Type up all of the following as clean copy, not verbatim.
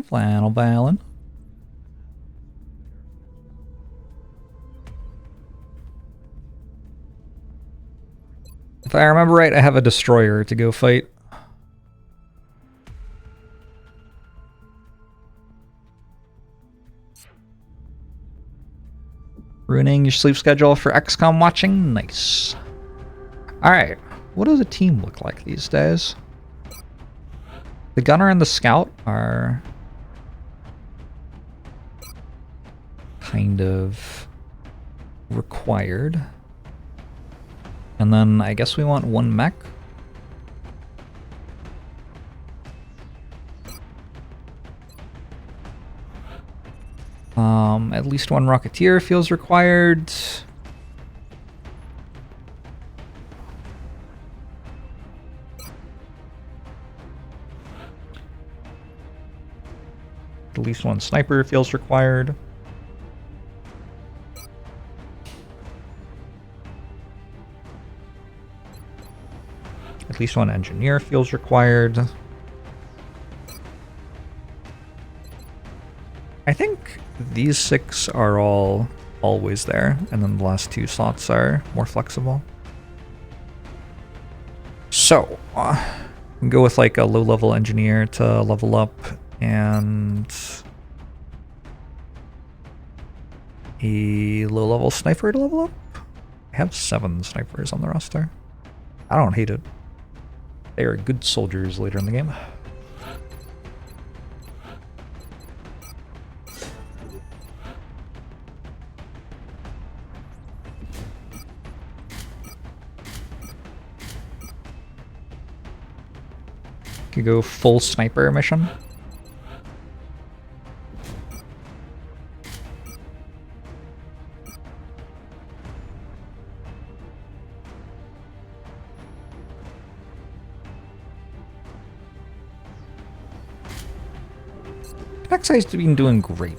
Flannel Valen. If I remember right, I have a destroyer to go fight. Ruining your sleep schedule for XCOM watching? Nice. Alright, what does a team look like these days? The gunner and the scout are kind of required. And then I guess we want one mech. At least one Rocketeer feels required. At least one Sniper feels required. At least one Engineer feels required. I think these 6 are all always there, and then the last 2 slots are more flexible. So, we can go with like a low-level engineer to level up, and a low-level sniper to level up. I have 7 snipers on the roster. I don't hate it. They are good soldiers later in the game. Could go full sniper mission. X's been doing great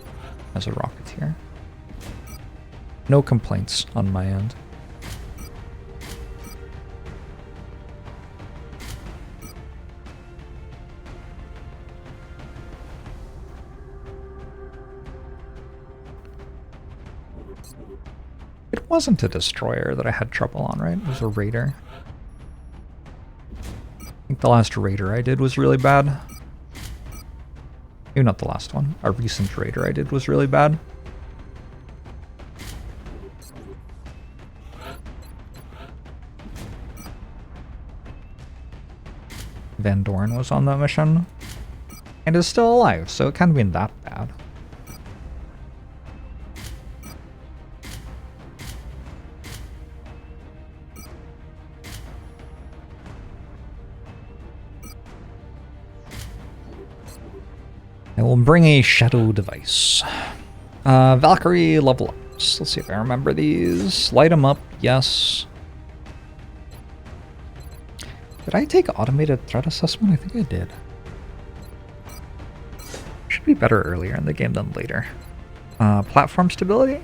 as a Rocketeer. No complaints on my end. It wasn't a destroyer that I had trouble on, right? It was a raider. I think the last raider I did was really bad. Maybe not the last one. A recent raider I did was really bad. Van Dorn was on that mission. And is still alive, so it can't be that bad. I will bring a shadow device. Valkyrie level ups. Let's see if I remember these. Light them up, yes. Did I take automated threat assessment? I think I did. Should be better earlier in the game than later. Platform stability.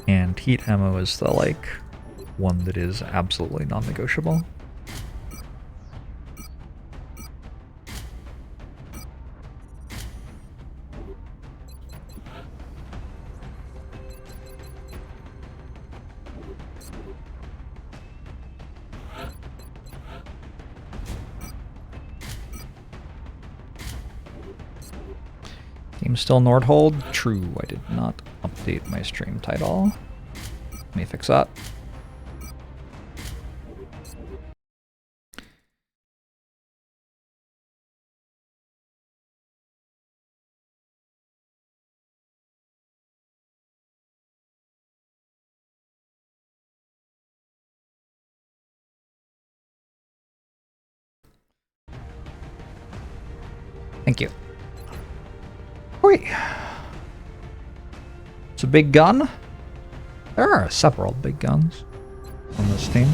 And heat ammo is the, like, one that is absolutely non-negotiable. Game still Nordhold? True, I did not update my stream title. Let me fix that. Thank you. Wait. It's a big gun? There are several big guns on this team.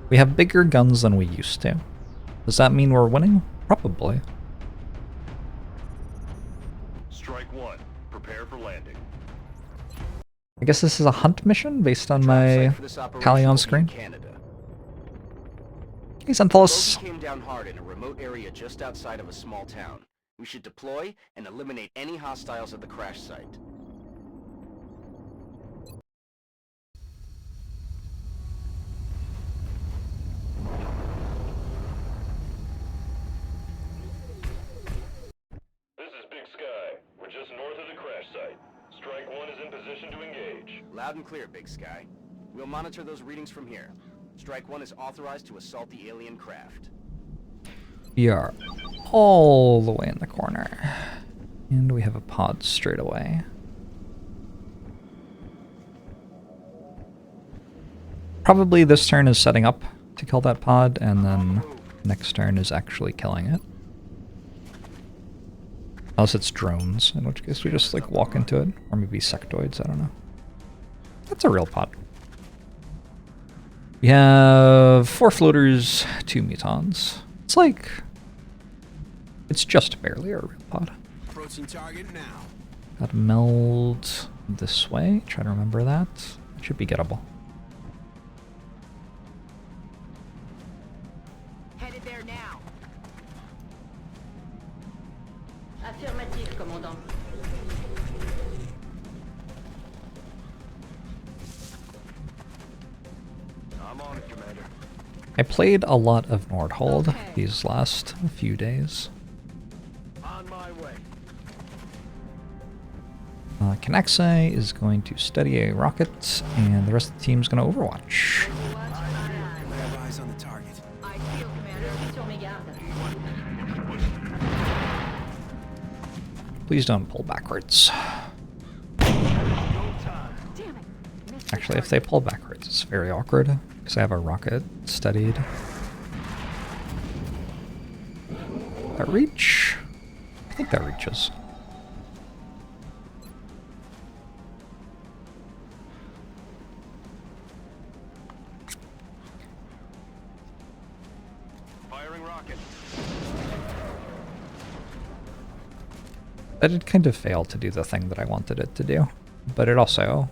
We have bigger guns than we used to. Does that mean we're winning? Probably. Strike one. Prepare for landing. I guess this is a hunt mission based on my tally on screen. Hey, Xanthos. Bogey came down hard in a remote area just outside of a small town. We should deploy and eliminate any hostiles at the crash site. This is Big Sky. We're just north of the crash site. Strike 1 is in position to engage. Loud and clear, Big Sky. We'll monitor those readings from here. Strike 1 is authorized to assault the alien craft. We are all the way in the corner. And we have a pod straight away. Probably this turn is setting up to kill that pod, and then next turn is actually killing it. Unless it's drones, in which case we just like walk into it. Or maybe sectoids, I don't know. That's a real pod. We have 4 floaters, 2 mutons. It's like... it's just barely a real pod. Approaching target now. Gotta meld this way. Try to remember that. It should be gettable. Headed there now. Affirmative, commandant. I'm on it, Commander. I played a lot of Nordhold Okay. these last few days. On my way. Kanaxai is going to study a rocket, and the rest of the team's going to overwatch. I have eyes on the target. I feel, Commander. Sur mes gardes. Please don't pull backwards. Damn it. Missed the Actually, if target. they pull backwards, it's very awkward, because I have a rocket studied. That reach? I think that reaches. Firing rocket. That did kind of fail to do the thing that I wanted it to do, but it also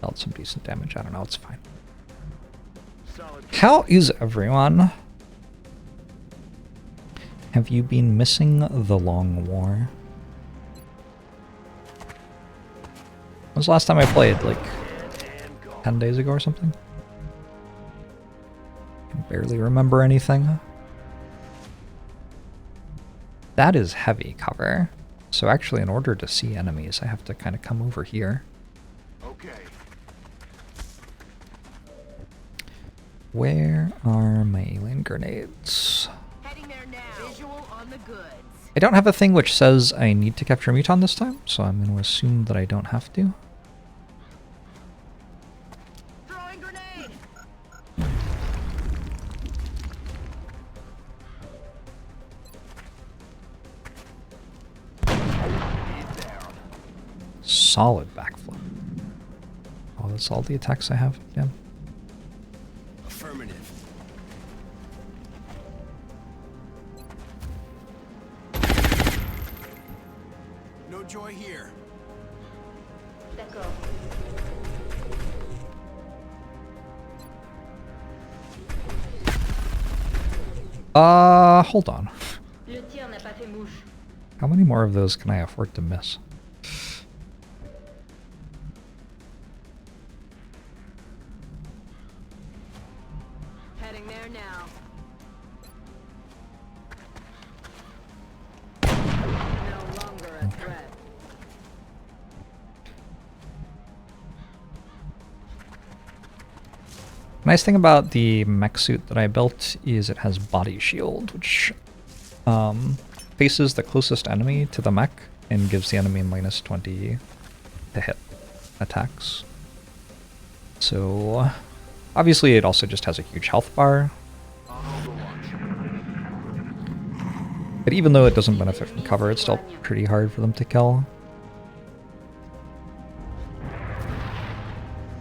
dealt some decent damage. I don't know, it's fine. Solid. How is everyone? Have you been missing the long war? When was the last time I played? Like 10 days ago or something? I can barely remember anything. That is heavy cover. So actually, in order to see enemies, I have to kind of come over here. Okay. Where are my alien grenades? Heading there now. Visual on the goods. I don't have a thing which says I need to capture a muton this time, so I'm going to assume that I don't have to. Throwing grenade. Solid backflip. Oh, that's all the attacks I have. Yeah. Affirmative. No joy here. D'accord. Hold on. Le tir n'a pas fait mouche. How many more of those can I afford to miss? Heading there now. No longer a threat. Nice thing about the mech suit that I built is it has body shield, which faces the closest enemy to the mech and gives the enemy minus 20 to hit attacks. So obviously it also just has a huge health bar. But even though it doesn't benefit from cover, it's still pretty hard for them to kill.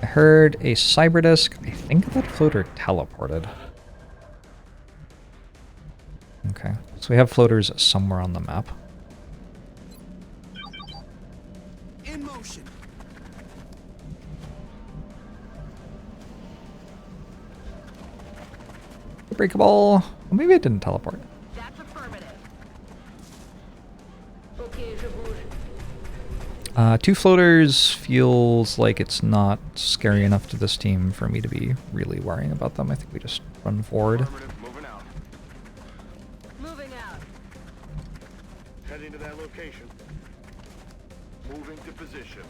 I heard a cyber disc. I think that floater teleported. Okay, so we have floaters somewhere on the map. In motion. Breakable. Well, maybe it didn't teleport. That's affirmative. Okay, je bouge. 2 floaters feels like it's not scary enough to this team for me to be really worrying about them. I think we just run forward. Affirmative, moving out. Moving out. Heading to that location. Moving to position.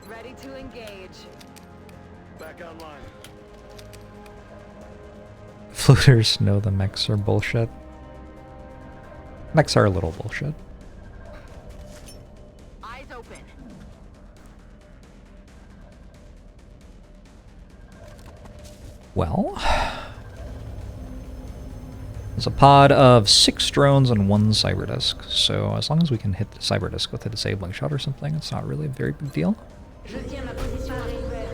Ready to engage. Back online. Floaters know the mechs are bullshit. Mechs are a little bullshit. Eyes open. Well, there's a pod of 6 drones and 1 cyber disc, so as long as we can hit the cyber disc with a disabling shot or something, it's not really a very big deal. Je tiens ma position à récupérer.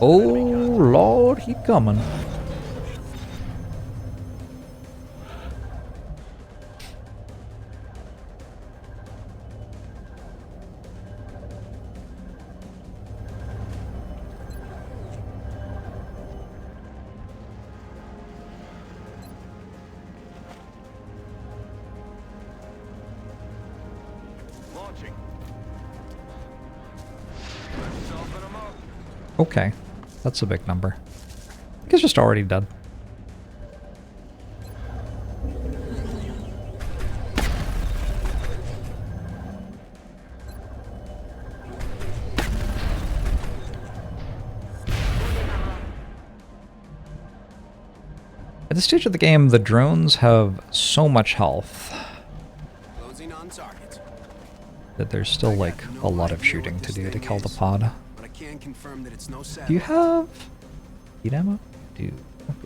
Oh lord, he coming. Launching. Okay, that's a big number. I think it's just already dead. At this stage of the game, the drones have so much health Closing on target. that there's still like a lot of shooting to do to kill the pod. But I can confirm that it's no satellite. Do you have heat ammo? You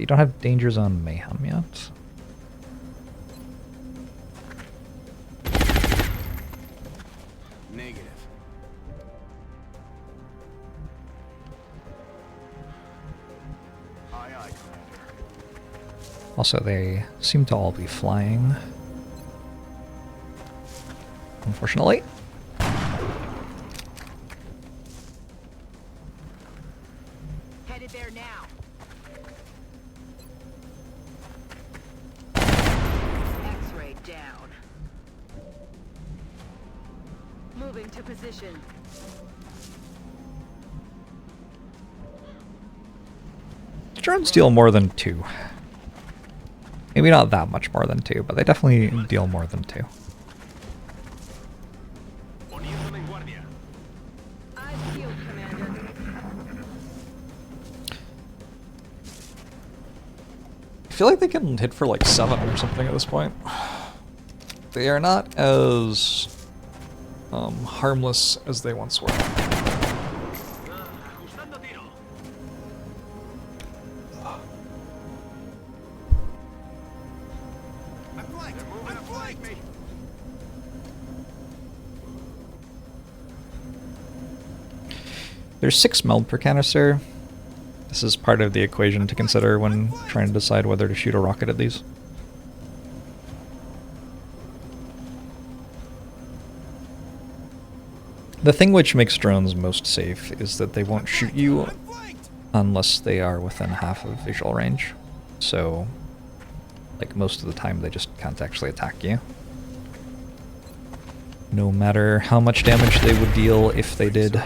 don't have Danger Zone Mayhem yet. Negative. Aye, aye, Commander. Also, they seem to all be flying. Unfortunately. Headed there now. X-ray down. Moving to position. Drones deal more than 2. Maybe not that much more than 2, but they definitely deal more than 2. Poniéndome en guardia. Eyes peeled, Commander. I feel like they can hit for like 7 or something at this point. They are not as harmless as they once were. Ajustando tiro. I'm flanked. I'm flanked. Me. There's 6 meld per canister. This is part of the equation to consider when trying to decide whether to shoot a rocket at these. The thing which makes drones most safe is that they won't shoot you I'm flanked. unless they are within half of visual range. So, like, most of the time they just can't actually attack you. No matter how much damage they would deal if they did.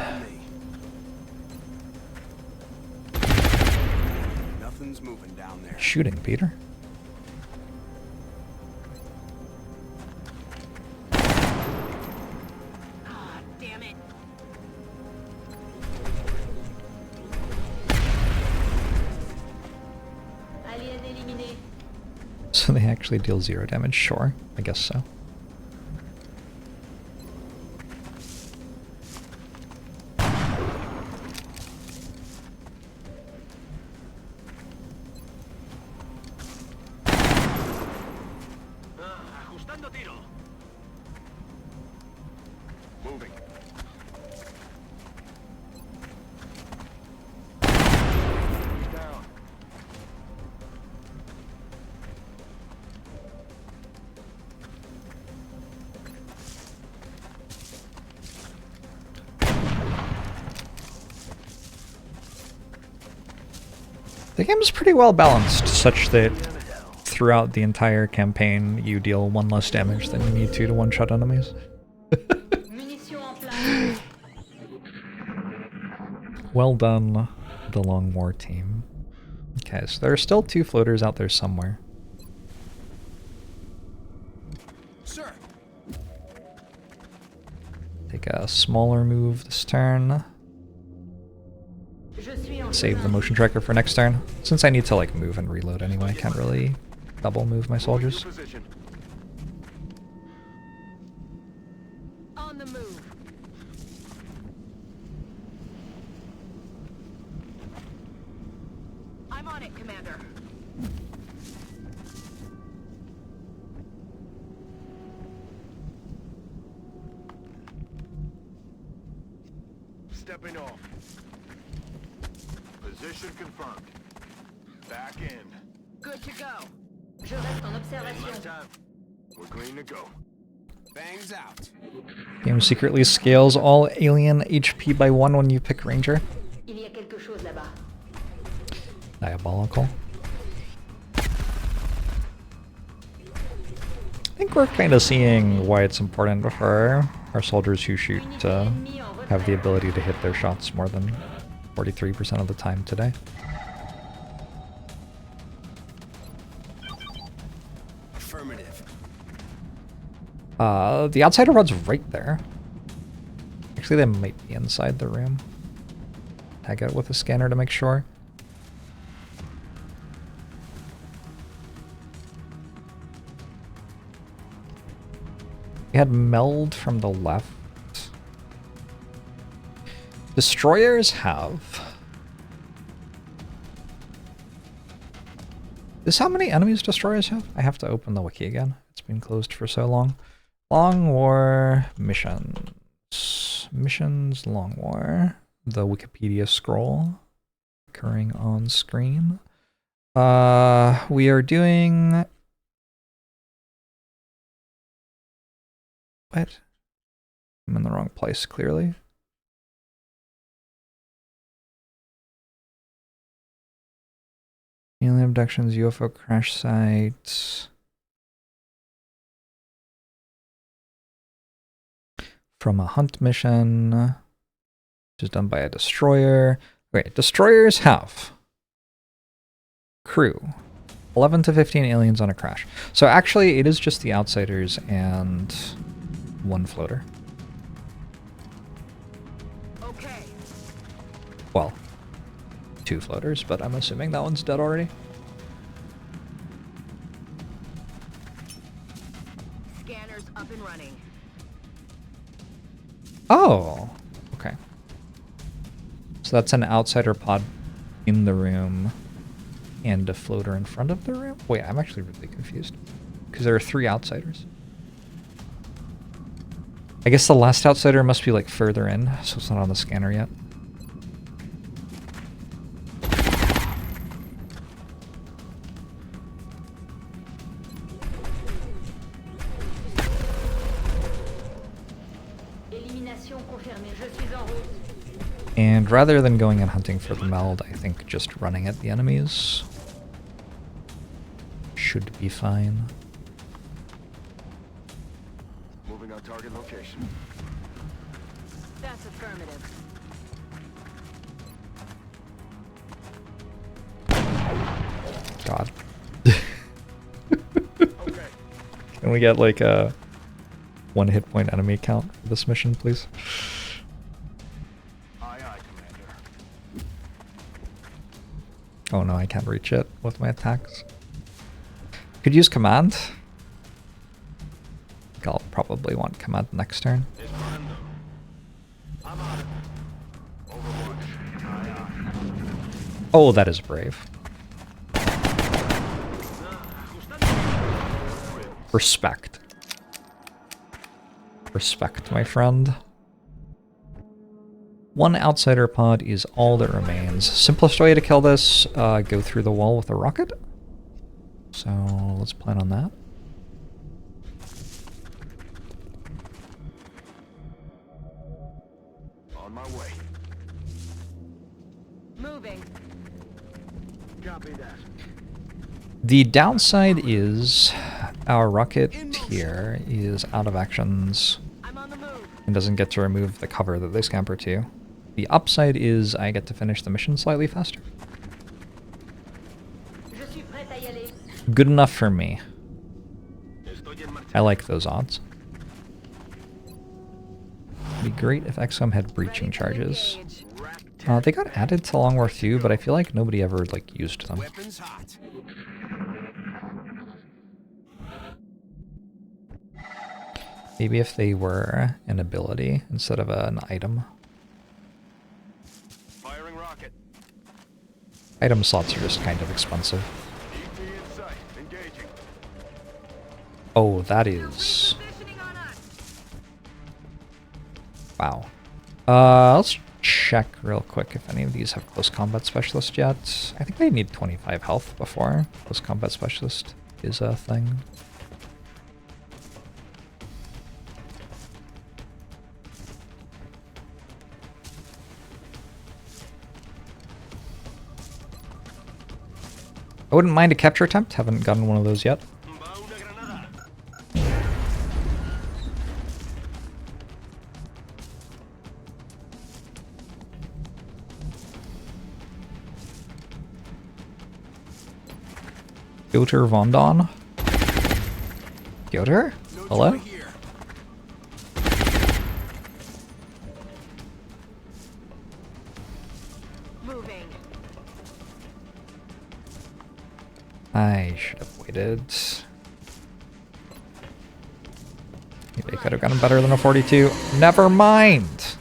Nothing's moving down there. Shooting, Peter. Ah, damn it. Alien éliminé. So they actually deal 0 damage? Sure, I guess so. Ajustando tiro. Moving. Down. The game is pretty well balanced, such that throughout the entire campaign you deal 1 less damage than you need to one-shot enemies. Munitions en place. Well done, the Long War team. Okay, so there are still 2 floaters out there somewhere. Sir, Take a smaller move this turn. Je suis en Save the chemin. motion tracker for next turn. Since I need to like move and reload anyway, I can't really double move my soldiers. Position. On the move. I'm on it, Commander. Stepping off. Position confirmed. Back in. Good to go. Je reste en observation. We're green to go. bangs out. Game secretly scales all alien HP by 1 when you pick Ranger. Il y a quelque chose là-bas. Diabolical. I think we're kind of seeing why it's important for our soldiers who shoot to have the ability to hit their shots more than 43% of the time today. Affirmative. The outsider rod's right there. Actually, they might be inside the room. Tag it with a scanner to make sure. We had meld from the left. Destroyers have... Is how many enemies destroyers have? I have to open the wiki again. It's been closed for so long. Long War missions. Missions Long War. The Wikipedia scroll occurring on screen. We are doing... What? I'm in the wrong place, clearly. Alien abductions, UFO crash sites. From a hunt mission, which is done by a destroyer. Okay, destroyers have crew. 11 to 15 aliens on a crash. So actually, it is just the outsiders and 1 floater. Okay. Well, 2 floaters, but I'm assuming that one's dead already. Scanners up and running. Oh, okay. So that's an outsider pod in the room and a floater in front of the room? Wait, I'm actually really confused. Because there are 3 outsiders. I guess the last outsider must be like further in, so it's not on the scanner yet. Élimination confirmée. Je suis en route. And rather than going and hunting for the meld, I think just running at the enemies should be fine. Moving on target location. That's affirmative. God. Okay. Can we get like a 1 hit point enemy count for this mission, please? Aye, aye, Commander. Oh no, I can't reach it with my attacks. Could use command. I think I'll probably want command next turn. Esperando. I'm on it. Overwatch. Aye, aye. Oh, that is brave. Respect. Respect, my friend. 1 outsider pod is all that remains. Simplest way to kill this, go through the wall with a rocket. So let's plan on that. On my way. Moving. The downside is our rocket here is out of actions and doesn't get to remove the cover that they scamper to. The upside is I get to finish the mission slightly faster. Je suis prête à y aller. Good enough for me. I like those odds. It'd be great if XCOM had breaching charges. They got added to Long War 2, but I feel like nobody ever like used them. Weapons hot. Maybe if they were an ability instead of an item. Firing rocket. Item slots are just kind of expensive. ET in sight. Engaging. Oh, that is... Wow. Let's check real quick if any of these have close combat specialist yet. I think they need 25 health before close combat specialist is a thing. I wouldn't mind a capture attempt. Haven't gotten one of those yet. Piotr Von Don. Piotr? Hello? Here. Moving. I should have waited. Maybe I could have gotten better than a 42. Never mind!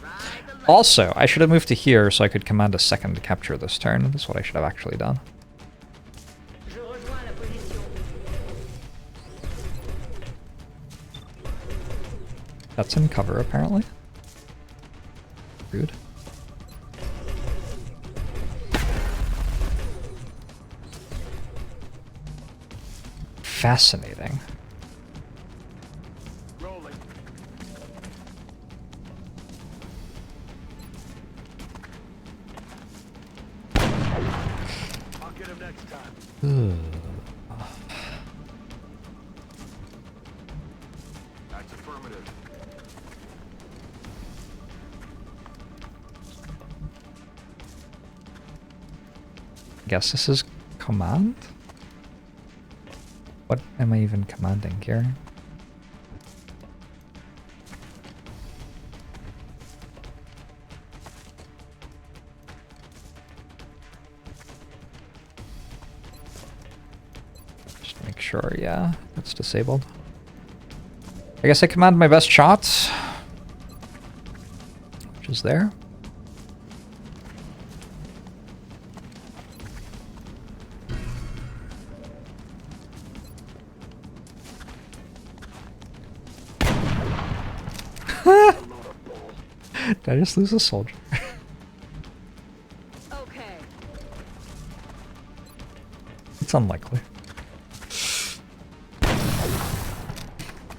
Also, I should have moved to here so I could command a second to capture this turn. That's what I should have actually done. Je rejoins la position. That's in cover, apparently. Rude. Fascinating. Rolling. I'll get him next time. That's affirmative. Guess this is command? What am I even commanding here? Just make sure, yeah, that's disabled. I guess I command my best shot, which is there. Did I just lose a soldier? Okay. It's unlikely.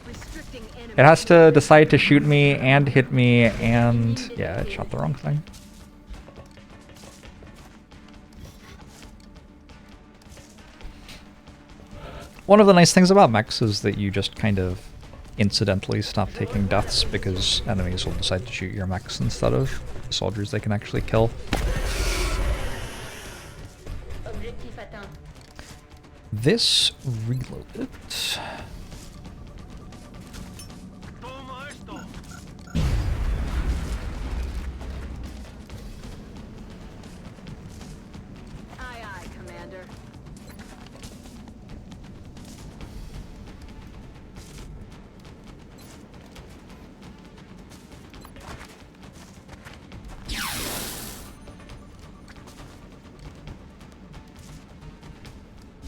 Restricting enemy. It has to decide to shoot me and hit me and... yeah, it shot the wrong thing. One of the nice things about mechs is that you just kind of incidentally stop taking deaths because enemies will decide to shoot your mechs instead of the soldiers they can actually kill. Objectif atteint. This reloaded. Aye, aye, Commander.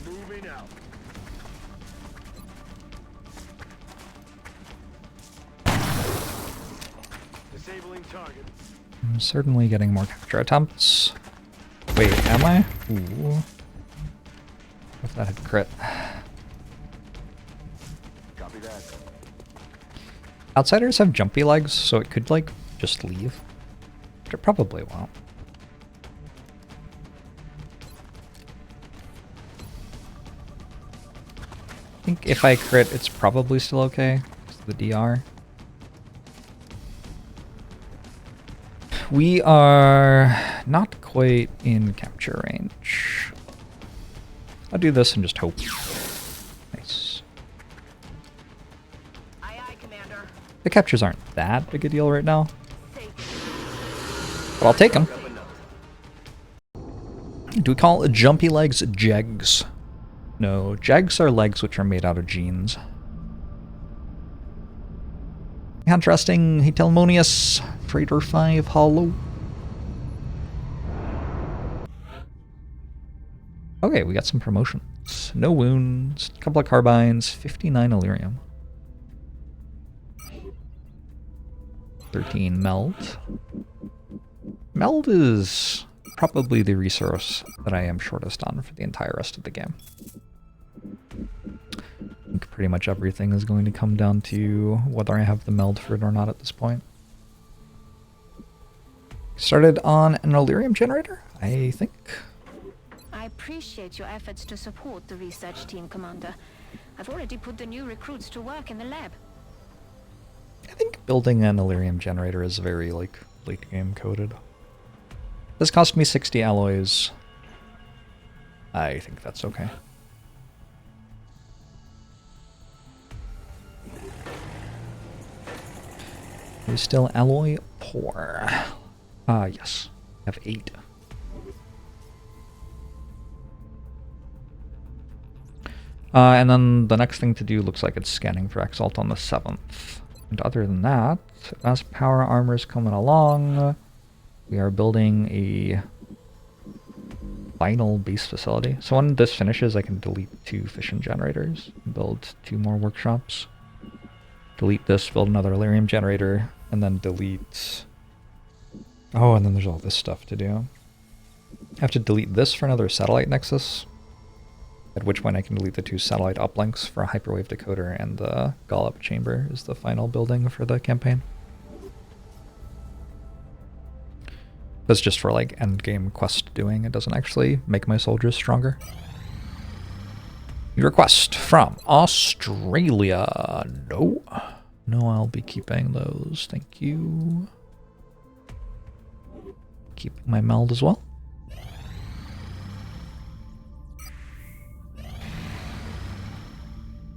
Moving out. Disabling target. I'm certainly getting more capture attempts. Wait, am I? Ooh. If that had crit. Copy that. Outsiders have jumpy legs, so it could, like, just leave. But it probably won't. think if I crit, it's probably still okay. It's the DR. We are not quite in capture range. I'll do this and just hope. Nice. Aye, aye, Commander. The captures aren't that big a deal right now. But I'll take them. Do we call jumpy legs jegs? No, jegs are legs which are made out of jeans. Contrasting Hetelmonius, Freighter 5 Hollow. Okay, we got some promotions. No wounds, a couple of carbines, 59 Illyrium. 13 meld. Meld is probably the resource that I am shortest on for the entire rest of the game. I think pretty much everything is going to come down to whether I have the meld for it or not at this point. Started on an Illyrium generator, I think. I appreciate your efforts to support the research team, Commander. I've already put the new recruits to work in the lab. I think building an Illyrium generator is very, like, late game coded. This cost me 60 alloys. I think that's okay. We're still alloy poor. Yes. I have 8. And then the next thing to do looks like it's scanning for Exalt on the 7th. And other than that, as power armor is coming along, we are building a final base facility. So when this finishes, I can delete 2 fission generators, build 2 more workshops. Delete this, build another Illyrium generator, and then delete... Oh, and then there's all this stuff to do. I have to delete this for another satellite nexus, at which point I can delete the 2 satellite uplinks for a hyperwave decoder, and the Gollop chamber is the final building for the campaign. That's just for like endgame quest doing. It doesn't actually make my soldiers stronger. Request from Australia. No. No, I'll be keeping those. Thank you. Keeping my meld as well.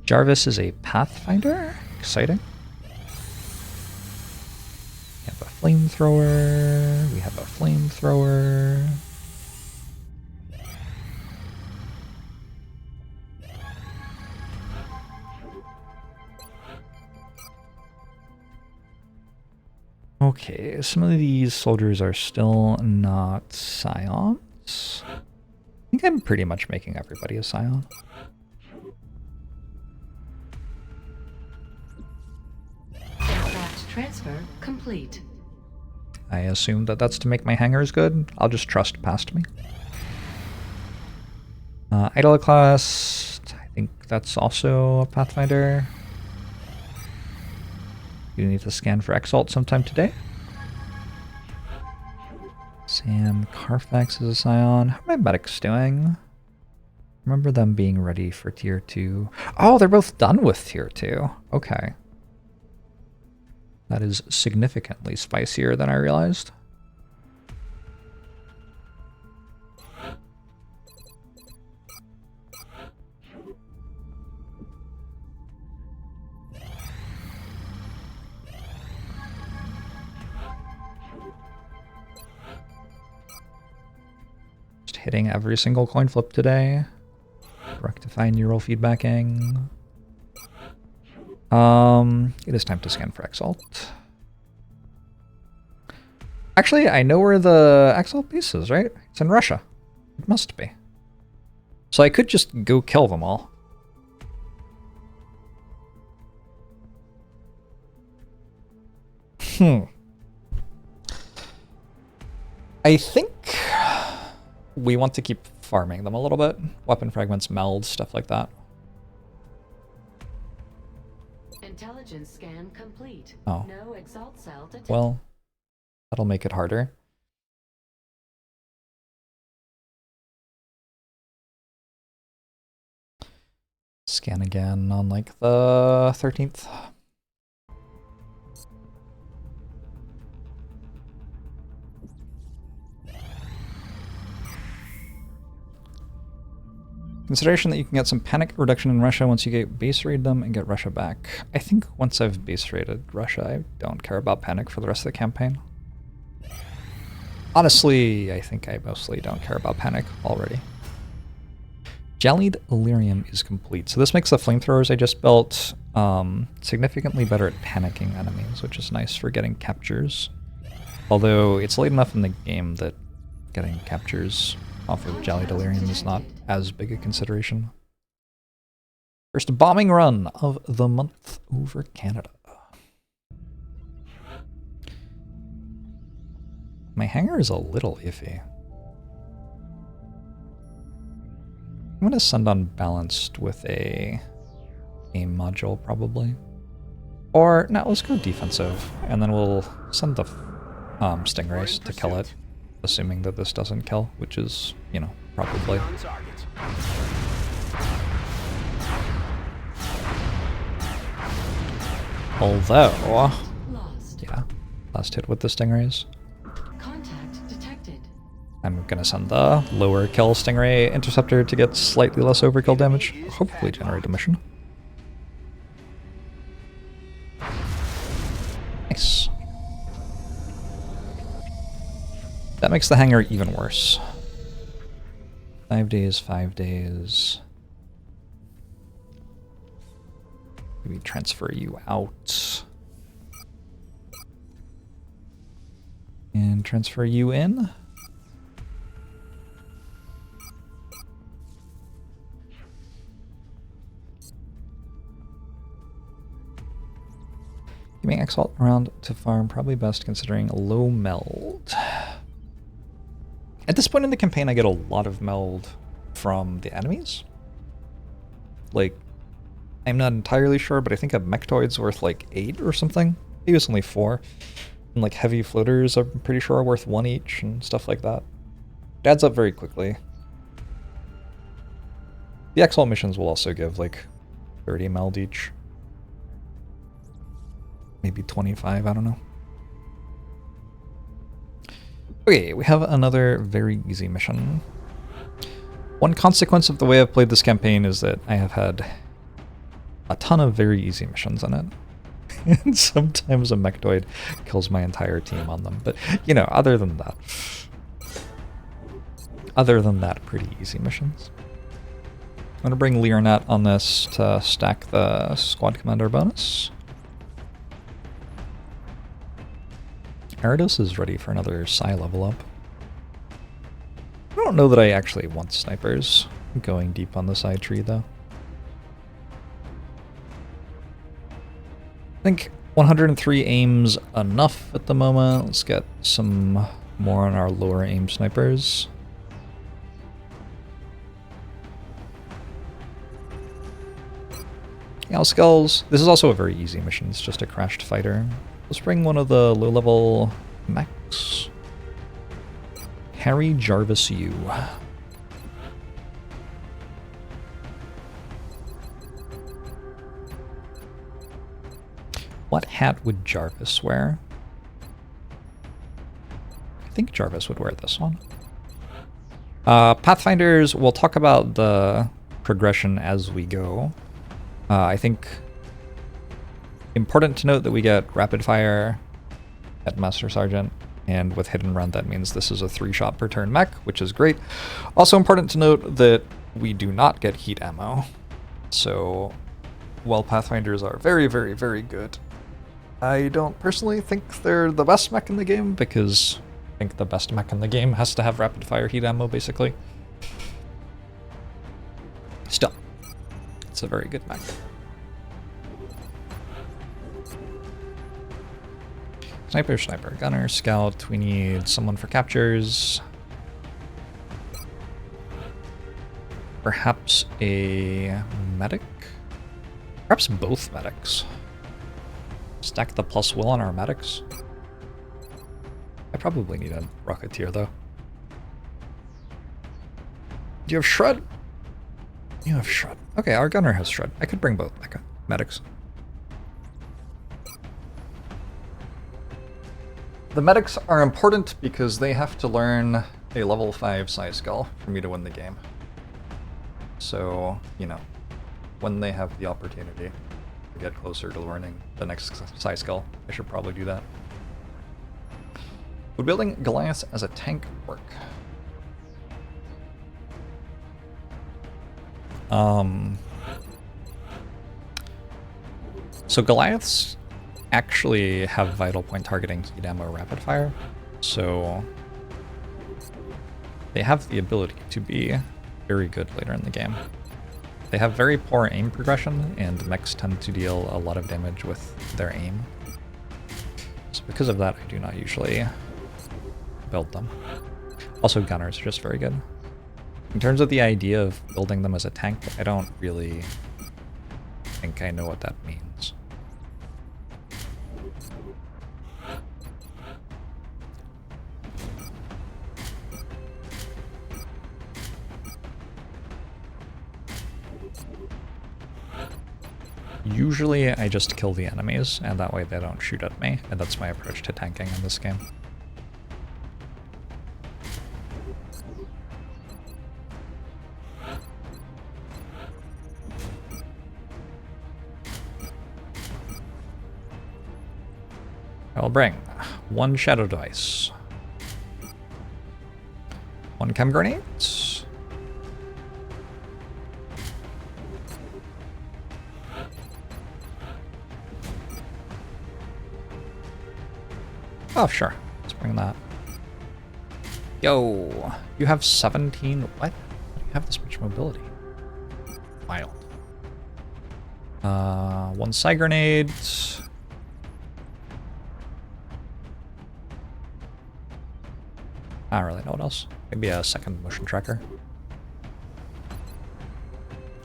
Jarvis is a Pathfinder. Exciting. We have a flamethrower. We have a flamethrower. Okay, some of these soldiers are still not scions. I think I'm pretty much making everybody a scion. Aircraft transfer complete. I assume that that's to make my hangars good. I'll just trust past me. Idol class, I think that's also a Pathfinder. You need to scan for Exalt sometime today. Sam Carfax is a scion. How are my medics doing? Remember them being ready for tier 2. Oh, they're both done with tier 2. Okay. That is significantly spicier than I realized. Just hitting every single coin flip today. Rectify neural feedbacking. It is time to scan for Exalt. Actually, I know where the Exalt base is, right? It's in Russia. It must be. So I could just go kill them all. I think we want to keep farming them a little bit. Weapon fragments, meld, stuff like that. Intelligence scan complete. Oh. No Exalt cell detected. Well, that'll make it harder. scan again on like the 13th. Consideration that you can get some panic reduction in Russia once you get base raid them and get Russia back. I think once I've base raided Russia, I don't care about panic for the rest of the campaign. Honestly, I think I mostly don't care about panic already. Jellied Illyrium is complete. So this makes the flamethrowers I just built significantly better at panicking enemies, which is nice for getting captures. Although it's late enough in the game that getting captures off of Jellied Illyrium is not as big a consideration. First bombing run of the month over Canada. My hangar is a little iffy. I'm going to send on balanced with a aim module, probably. Or, no, let's go defensive, and then we'll send the stingrays to kill it, assuming that this doesn't kill, which is, you know, probably. Although, yeah, last hit with the stingrays. I'm gonna send the lower kill Stingray Interceptor to get slightly less overkill damage. Hopefully generate a mission. Nice. That makes the hangar even worse. 5 days, 5 days. Maybe transfer you out. And transfer you in. Giving Exalt around to farm, probably best considering low meld. At this point in the campaign, I get a lot of meld from the enemies. Like, I'm not entirely sure, but I think a Mechtoid's worth like 8 or something. Maybe it was only 4. And like heavy floaters, I'm pretty sure are worth 1 each and stuff like that. It adds up very quickly. The Exalt missions will also give like 30 meld each. Maybe 25, I don't know. Okay, we have another very easy mission. One consequence of the way I've played this campaign is that I have had a ton of very easy missions in it. And sometimes a Mechtoid kills my entire team on them. But, you know, other than that, pretty easy missions. I'm going to bring Learnet on this to stack the Squad Commander bonus. Arados is ready for another Psi level up. I don't know that I actually want snipers going deep on the side tree, though. I think 103 aims enough at the moment. Let's get some more on our lower aim snipers. Skulls. This is also a very easy mission. It's just a crashed fighter. Let's bring one of the low-level mechs. Harry Jarvis U. What hat would Jarvis wear? I think Jarvis would wear this one. Pathfinders, we'll talk about the progression as we go. I think important to note that we get rapid fire at Master Sergeant, and with hidden run that means this is a 3-shot per turn mech, which is great. Also important to note that we do not get heat ammo. So while Pathfinders are very, very, very good, I don't personally think they're the best mech in the game, because I think the best mech in the game has to have rapid fire heat ammo, basically. Still, it's a very good mech. Sniper, sniper, gunner, scout. We need someone for captures. Perhaps a medic? Perhaps both medics. Stack the plus will on our medics. I probably need a Rocketeer, though. Do you have Shred? You have shred. Okay, our gunner has shred. I could bring both back up. Medics. The medics are important because they have to learn a level 5 size skill for me to win the game. So, you know, when they have the opportunity to get closer to learning the next size skill, I should probably do that. Would building Goliath as a tank work? So Goliaths actually have vital point targeting, heat ammo, rapid fire, so they have the ability to be very good later in the game. They have very poor aim progression, and mechs tend to deal a lot of damage with their aim. So because of that, I do not usually build them. Also, gunners are just very good. In terms of the idea of building them as a tank, I don't really think I know what that means. Usually I just kill the enemies, and that way they don't shoot at me, and that's my approach to tanking in this game. I'll bring 1 shadow device, 1 chem grenade, oh sure, let's bring that. Yo, you have 17, what? How do you have this much mobility? Wild. 1 side grenade. I don't really know what else. Maybe a second motion tracker.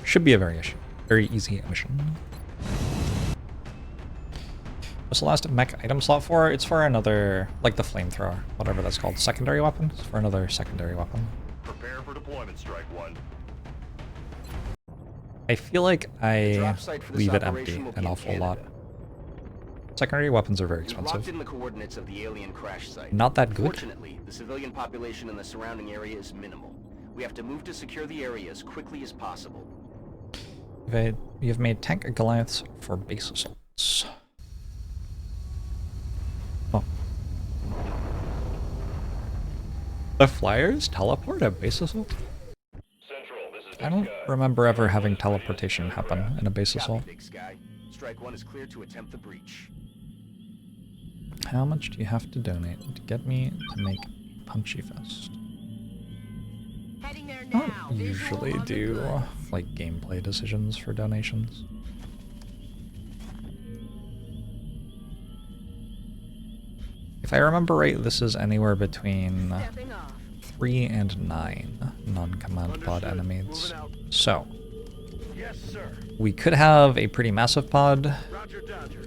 Should be a very easy mission. What's the last mech item slot for? It's for another, like the flamethrower, whatever that's called. Secondary weapon? It's for another secondary weapon. Prepare for deployment, Strike 1. I feel like I Drop site for this leave it operation empty will be an in awful lot. Canada. Secondary weapons are very We've locked expensive. in the coordinates of the alien crash site. Not that good. Fortunately, the civilian population in the surrounding area is minimal. We have to move to secure the area as quickly as possible. You've made tank Goliaths for base assaults. Oh. The flyers teleport at base assault? Central, this is I don't Big Sky. remember ever having teleportation happen in a base Copy, assault. Big Sky. Strike 1 is clear to attempt the breach. How much do you have to donate to get me to make Punchy Fest? Heading there I now. don't usually do like gameplay decisions for donations. If I remember right, this is anywhere between Stepping off. 3 and 9 non-command pod enemies. So, Yes, sir. we could have a pretty massive pod. Roger, Dodger.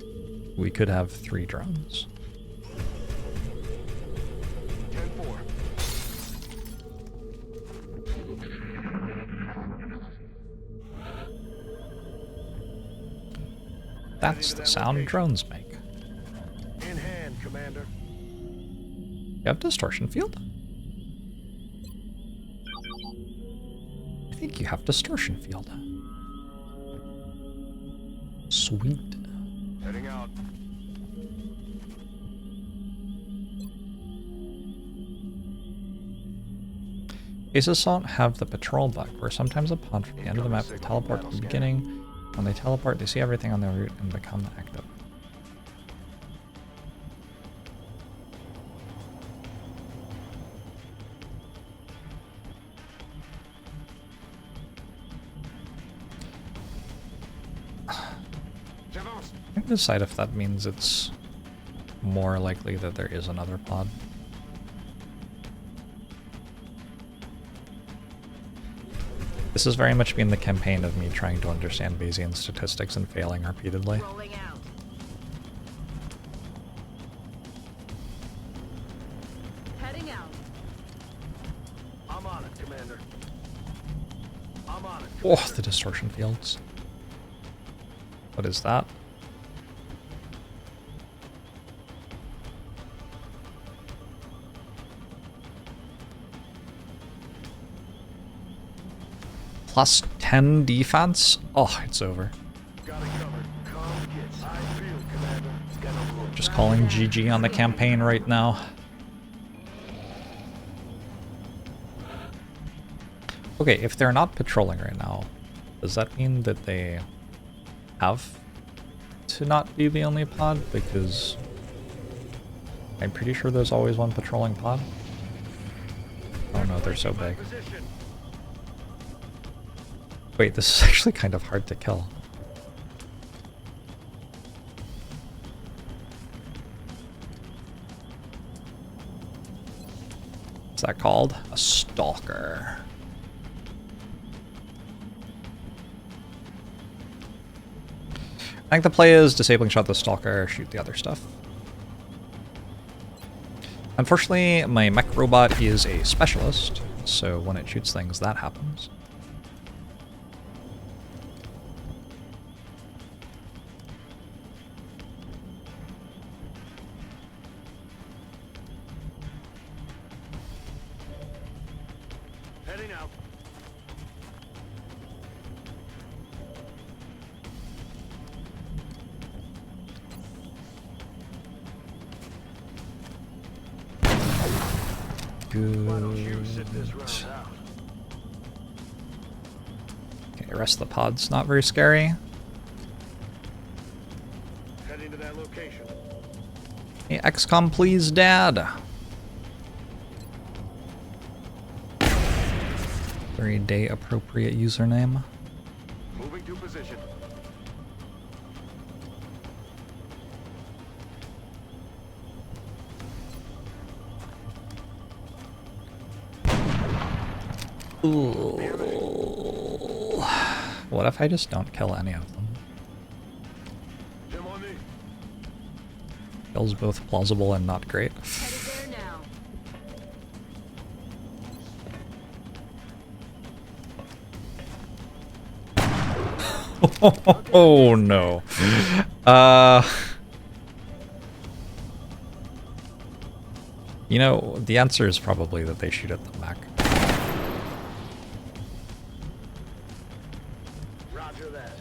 We could have 3 drones. 10-4. That's the sound drones make. In hand, Commander. You have distortion field? I think you have distortion field. Sweet. Heading out. Base Assault have the patrol bug, where sometimes a pod from the end of the map will teleport to the beginning. When they teleport, they see everything on their route and become active. I can decide if that means it's more likely that there is another pod. This has very much been the campaign of me trying to understand Bayesian statistics and failing repeatedly. Rolling out. Heading out. I'm on it, Commander. I'm on it, Oh, the distortion fields. What is that? Plus 10 defense? Oh, it's over. Just calling GG on the campaign right now. Okay, if they're not patrolling right now, does that mean that they have to not be the only pod? Because I'm pretty sure there's always one patrolling pod. Oh no, they're so big. Wait, this is actually kind of hard to kill. What's that called? A stalker. I think the play is disabling shot the stalker, shoot the other stuff. Unfortunately, my mech robot is a specialist, so when it shoots things, that happens. Heading out. Good. Why don't you sit this round out? Okay, the rest of the pod's not very scary. Heading to that location. Hey, XCOM, please, Dad. Very day appropriate username. Moving to position. Ooh. What if I just don't kill any of them? Jim on me. Feels both plausible and not great. Headed there now. Oh no. You know, the answer is probably that they shoot at the mech. Roger that.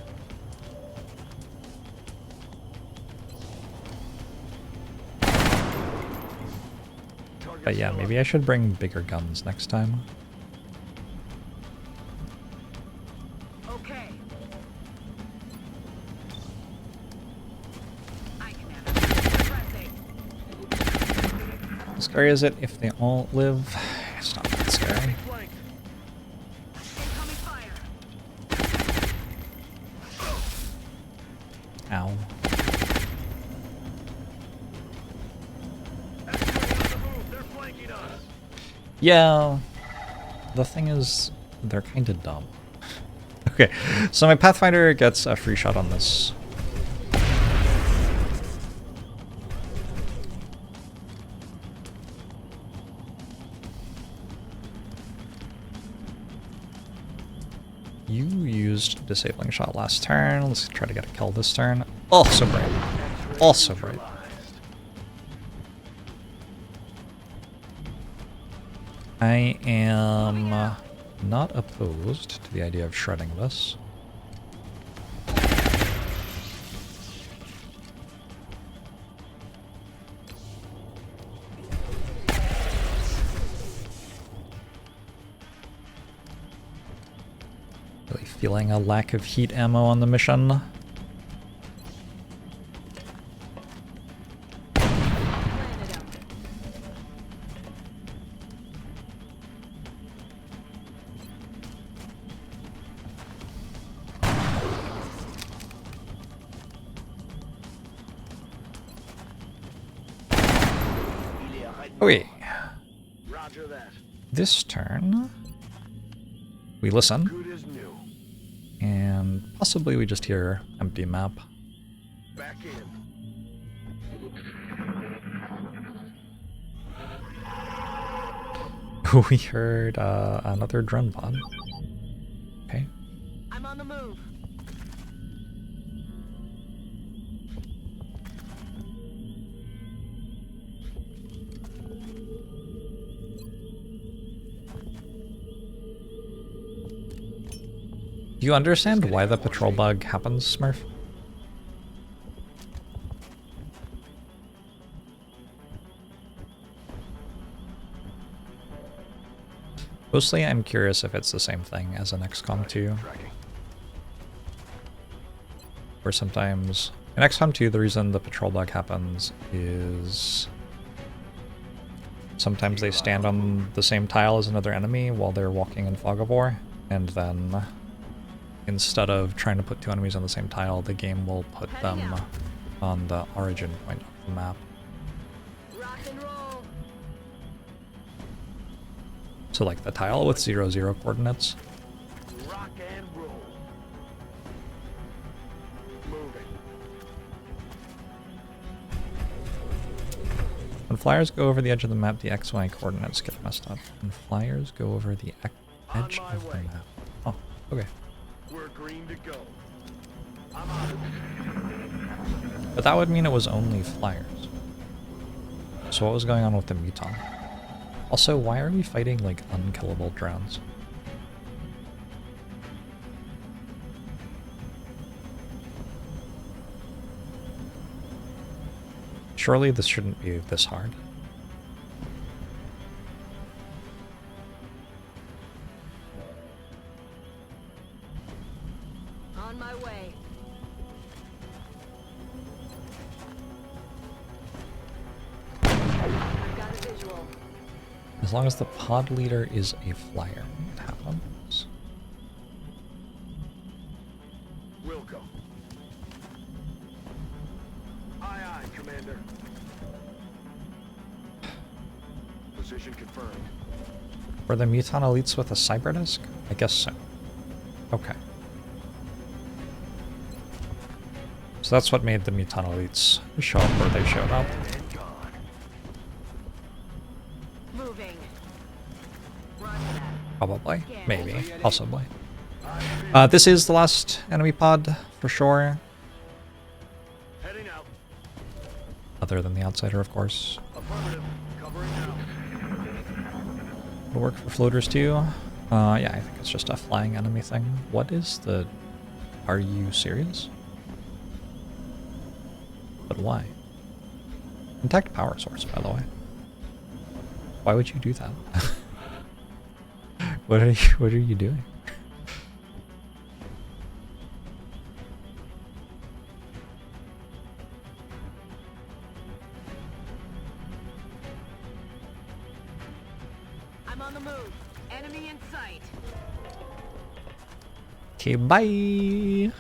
But yeah, maybe I should bring bigger guns next time. Okay. I can have it. Pressing. How scary is it if they all live? It's not that scary. Flank. Incoming fire. Ow. They're flanking us. Yeah. The thing is, they're kind of dumb. Okay, so my Pathfinder gets a free shot on this. You used disabling shot last turn. Let's try to get a kill this turn. Oh, so bright. Also bright. I am not opposed to the idea of shredding this. Really feeling a lack of heat ammo on the mission. Planted him. Okay, Roger that. this turn we listen, Good as new. and possibly we just hear empty map. Back in. We heard another drone pod. Okay. Do you understand why the patrol bug happens, Smurf? Mostly I'm curious if it's the same thing as an XCOM 2. Or sometimes... In XCOM 2, the reason the patrol bug happens is... sometimes they stand on the same tile as another enemy while they're walking in Fog of War, and then instead of trying to put two enemies on the same tile, the game will put them on the origin point of the map. Rock and roll. So like the tile with 0, 0 coordinates. Rock and roll. Moving. When flyers go over the edge of the map, the XY coordinates get messed up. When flyers go over the edge of the map. Oh, okay. We're green to go. I'm on it. But that would mean it was only flyers. So what was going on with the Muton? Also, why are we fighting like unkillable drones? Surely this shouldn't be this hard. On my way. I've got a visual. As long as the pod leader is a flyer, it happens. Wilco. Aye, aye, Commander. Position confirmed. Were the Muton elites with a cyber disc? I guess so. Okay. So that's what made the Muton elites show up where they showed up. And gone. Moving. Roger that. Probably. Maybe. Possibly. I'm This is the last enemy pod, for sure. heading out. Other than the outsider, of course. Affirmative. Covering now. It'll work for floaters too. Yeah, I think it's just a flying enemy thing. What is the... Are you serious? But why? Intact power source, by the way. Why would you do that? What are you doing? I'm on the move. Enemy in sight. Okay, bye.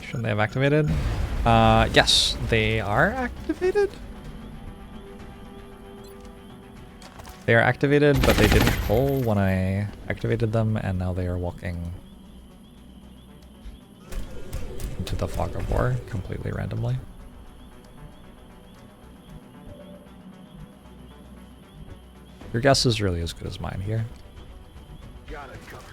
Shouldn't they have activated? Yes, they are activated. They are activated, but they didn't pull when I activated them, and now they are walking into the Fog of War completely randomly. Your guess is really as good as mine here. Got it covered.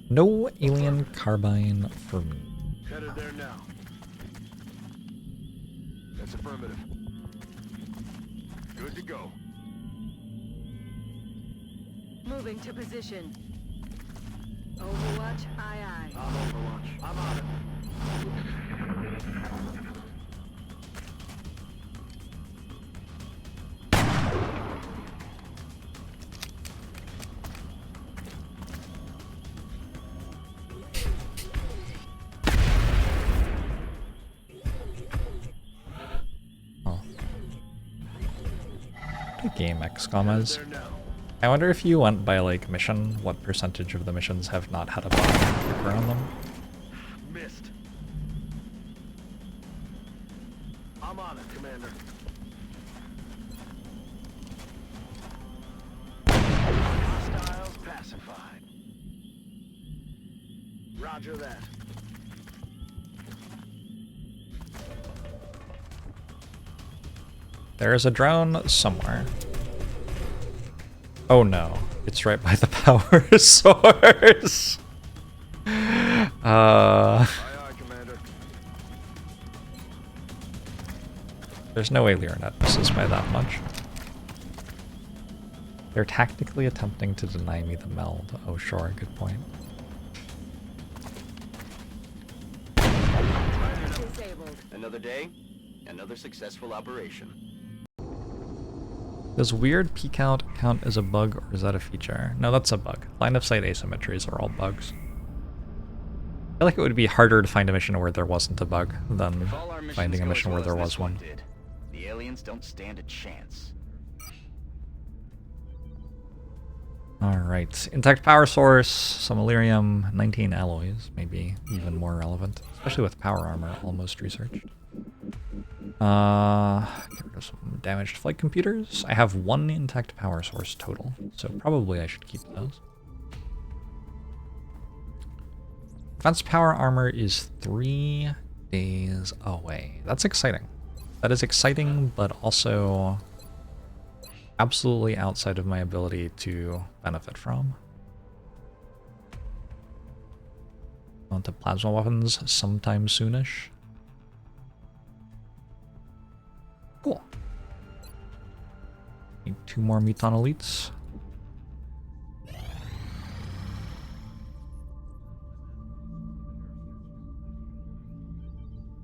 No alien carbine for me. Headed there now. That's affirmative. Good to go. Moving to position. Overwatch, aye aye. I'm Overwatch. I'm on it. Oh. What a game XCOM is. There now. I wonder if you went by like mission, what percentage of the missions have not had a bomb kicker on them? Missed. I'm on it, Commander. Hostiles pacified. Roger that. There is a drone somewhere. Oh no, it's right by the power source. Aye, aye, Commander. There's no way Learnet misses by that much. They're tactically attempting to deny me the meld. Oh, sure, good point. Another day, another successful operation. Does weird P count count as a bug, or is that a feature? No, that's a bug. Line of sight asymmetries are all bugs. I feel like it would be harder to find a mission where there wasn't a bug than If all our missions finding a go mission as where well there as was this one. did, the aliens don't stand a chance. Alright, intact power source, some Illyrium, 19 alloys, maybe even more relevant, especially with power armor almost researched. Get rid of some damaged flight computers. I have 1 intact power source total, so probably I should keep those. Advanced power armor is 3 days away. That's exciting. That is exciting, but also absolutely outside of my ability to benefit from. On to plasma weapons sometime soonish. Cool. Need 2 more Muton Elites.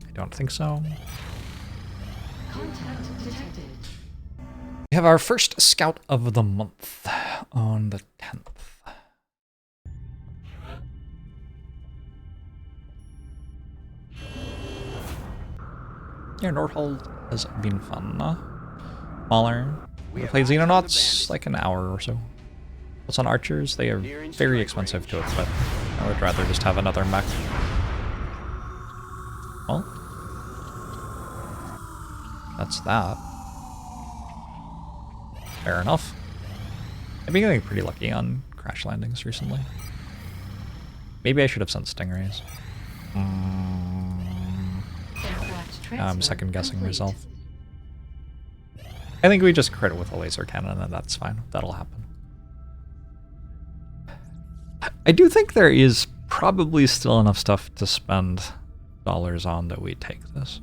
I don't think so. Contact detected. We have our first scout of the month on the 10th. Yeah, Nordhold has been fun. Smaller. We played Xenonauts like an hour or so. What's on Archers? They are very expensive to equip. I would rather just have another mech. Well, that's that. Fair enough. I've been getting pretty lucky on crash landings recently. Maybe I should have sent Stingrays. I'm second guessing myself. I think we just crit with a laser cannon and that's fine. That'll happen. I do think there is probably still enough stuff to spend dollars on that we take this.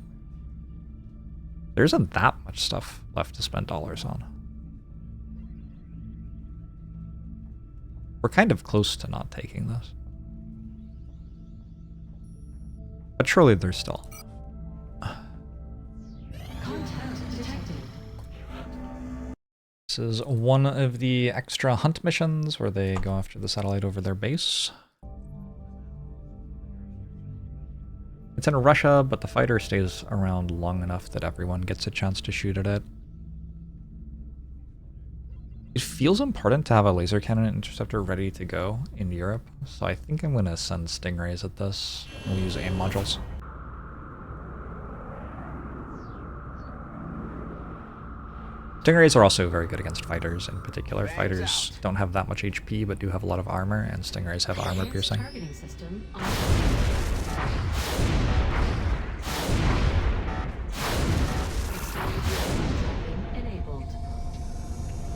There isn't that much stuff left to spend dollars on. We're kind of close to not taking this. But surely there's still. This is one of the extra hunt missions where they go after the satellite over their base. It's in Russia, but the fighter stays around long enough that everyone gets a chance to shoot at it. It feels important to have a laser cannon interceptor ready to go in Europe, so I think I'm going to send Stingrays at this. We'll use aim modules. Stingrays are also very good against fighters in particular. Fighters don't have that much HP, but do have a lot of armor, and Stingrays have armor piercing.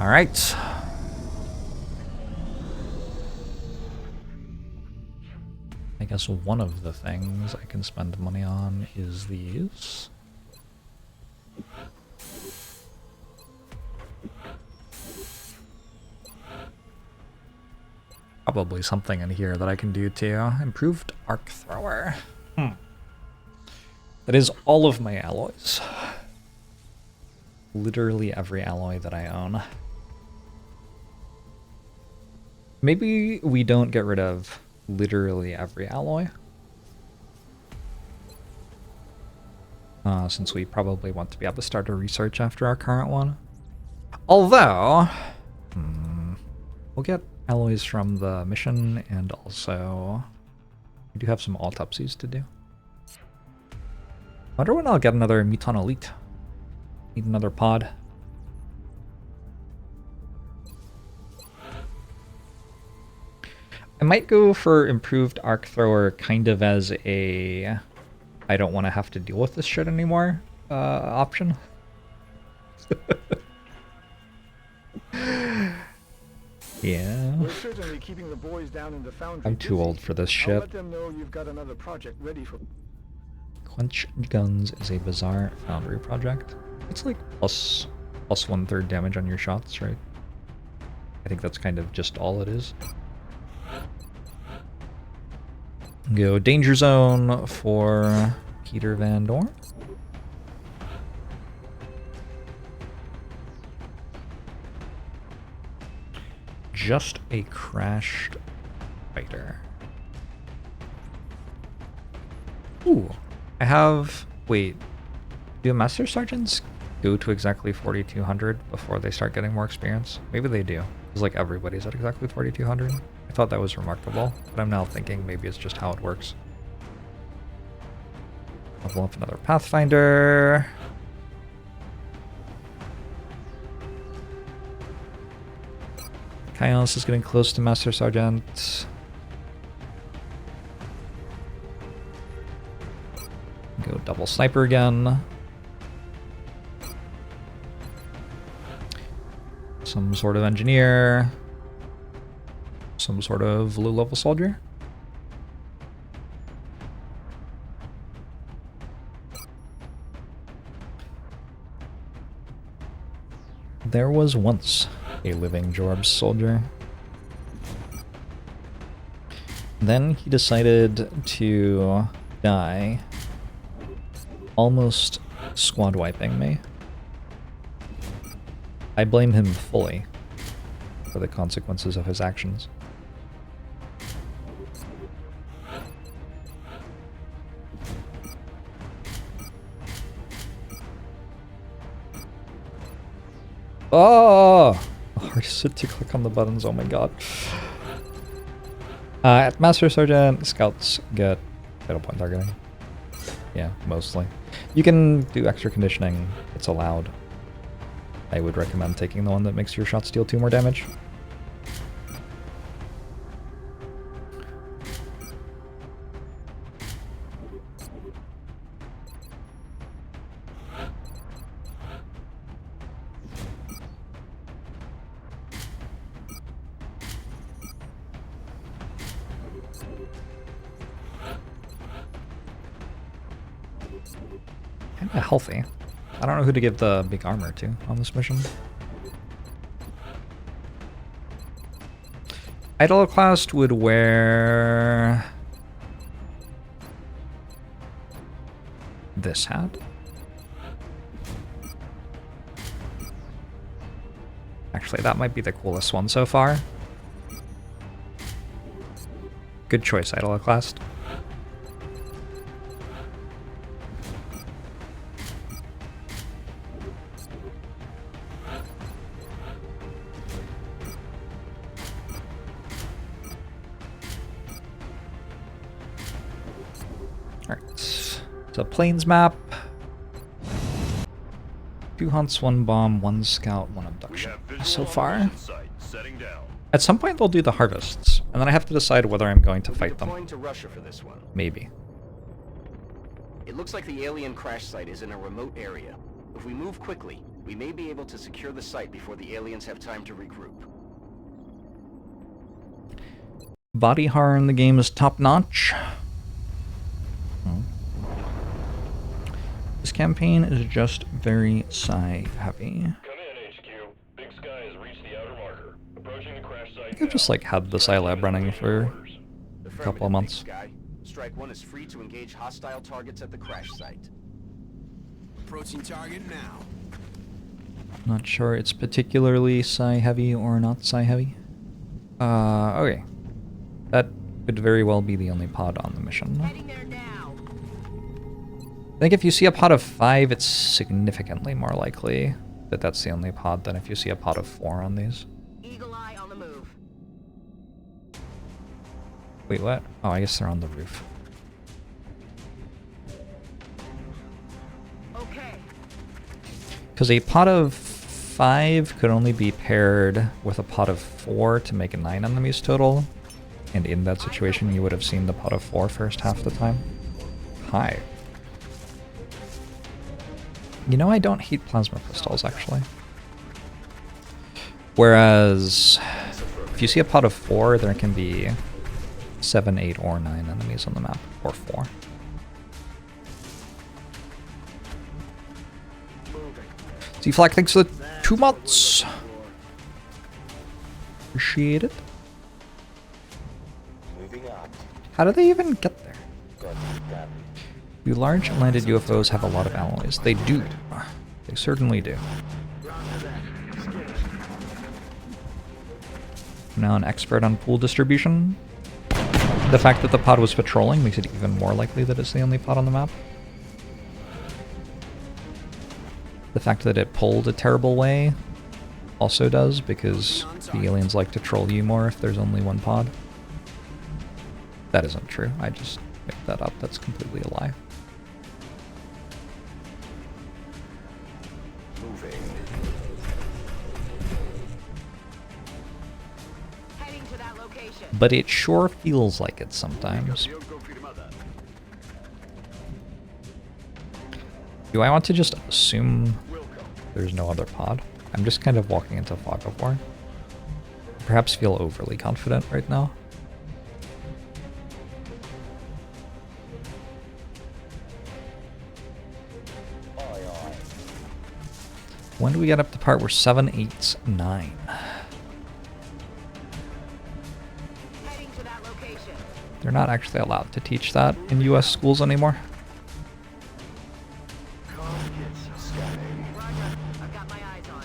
Alright. I guess one of the things I can spend money on is these. Probably something in here that I can do too. Improved arc thrower. That is all of my alloys. Literally every alloy that I own. Maybe we don't get rid of literally every alloy. Since we probably want to be able to start a research after our current one. Although, we'll get alloys from the mission, and also we do have some autopsies to do. I wonder when I'll get another Muton Elite. Need another pod. I might go for improved arc thrower kind of as a I don't want to have to deal with this shit anymore option. Yeah. We're certainly keeping the boys down in the foundry I'm too busy. old for this I'll shit. let them know you've got another project ready for. Quench Guns is a bizarre foundry project. It's like plus 1/3 damage on your shots, right? I think that's kind of just all it is. Go Danger Zone for Peter Van Dorn. Just a crashed fighter. Ooh, I have... Wait, do Master Sergeants go to exactly 4,200 before they start getting more experience? Maybe they do. It's like everybody's at exactly 4,200. I thought that was remarkable, but I'm now thinking maybe it's just how it works. Level up another Pathfinder. Chaos is getting close to Master Sergeant. Go double sniper again. Some sort of engineer. Some sort of low-level soldier. There was once a living JORBS soldier. Then he decided to die, almost squad wiping me. I blame him fully for the consequences of his actions. Oh! Hard to click on the buttons, oh my god. At Master Sergeant, Scouts get fatal point targeting. Yeah, mostly. You can do extra conditioning, it's allowed. I would recommend taking the one that makes your shots deal 2 more damage. Kinda healthy. I don't know who to give the big armor to on this mission. Iconoclast would wear this hat. Actually, that might be the coolest one so far. Good choice, Iconoclast. It's a plains map. 2 hunts, 1 bomb, 1 scout, 1 abduction. So far. At some point they'll do the harvests, and then I have to decide whether I'm going to fight them. Deploying to Russia for this one. Maybe. It looks like the alien crash site is in a remote area. If we move quickly, we may be able to secure the site before the aliens have time to regroup. Body horror in the game is top-notch. This campaign is just very psi-heavy. Come in, HQ. Big Sky has reached the outer marker. Approaching the crash site. I think I've just like had the psi lab running for a couple of months. Sky. Strike 1 is free to engage hostile targets at the crash site. Approaching target now. Not sure it's particularly psi-heavy or not psi-heavy. Okay. That could very well be the only pod on the mission. Heading there now. I think if you see a pod of 5, it's significantly more likely that that's the only pod than if you see a pod of 4 on these. Eagle eye on the move. Wait, what? Oh, I guess they're on the roof. Okay. Because a pod of 5 could only be paired with a pod of 4 to make 9 enemies total. And in that situation, you would have seen the pod of 4 first half the time. Hi. You know, I don't hate plasma pistols, actually. Whereas If you see a pod of 4, there can be 7, 8, or 9 enemies on the map, or 4. Z-Flag, thanks for the 2 months. Appreciate it. How do they even get there? Do large landed UFOs have a lot of alloys? They do. They certainly do. I'm now an expert on pool distribution. The fact that the pod was patrolling makes it even more likely that it's the only pod on the map. The fact that it pulled a terrible way also does, because the aliens like to troll you more if there's only one pod. That isn't true. I just made that up. That's completely a lie. Heading to that location. But it sure feels like it sometimes. Do I want to just assume there's no other pod? I'm just kind of walking into fog of war. Perhaps feel overly confident right now. When do we get up to the part where 7, 8, 9? Heading to that location. They're not actually allowed to teach that in US schools anymore. Roger. I've got my eyes on.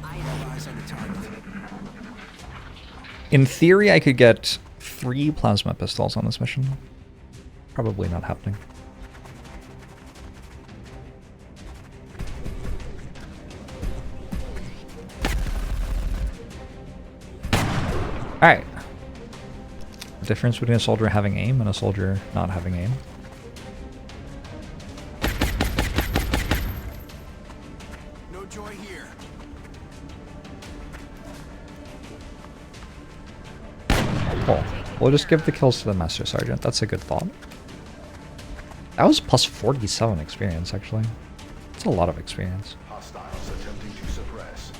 I have eyes on the target. In theory, I could get 3 plasma pistols on this mission. Probably not happening. Alright. The difference between a soldier having aim and a soldier not having aim. No joy here. Cool. We'll just give the kills to the Master Sergeant. That's a good thought. That was plus 47 experience, actually. That's a lot of experience. Hostiles attempting to suppress.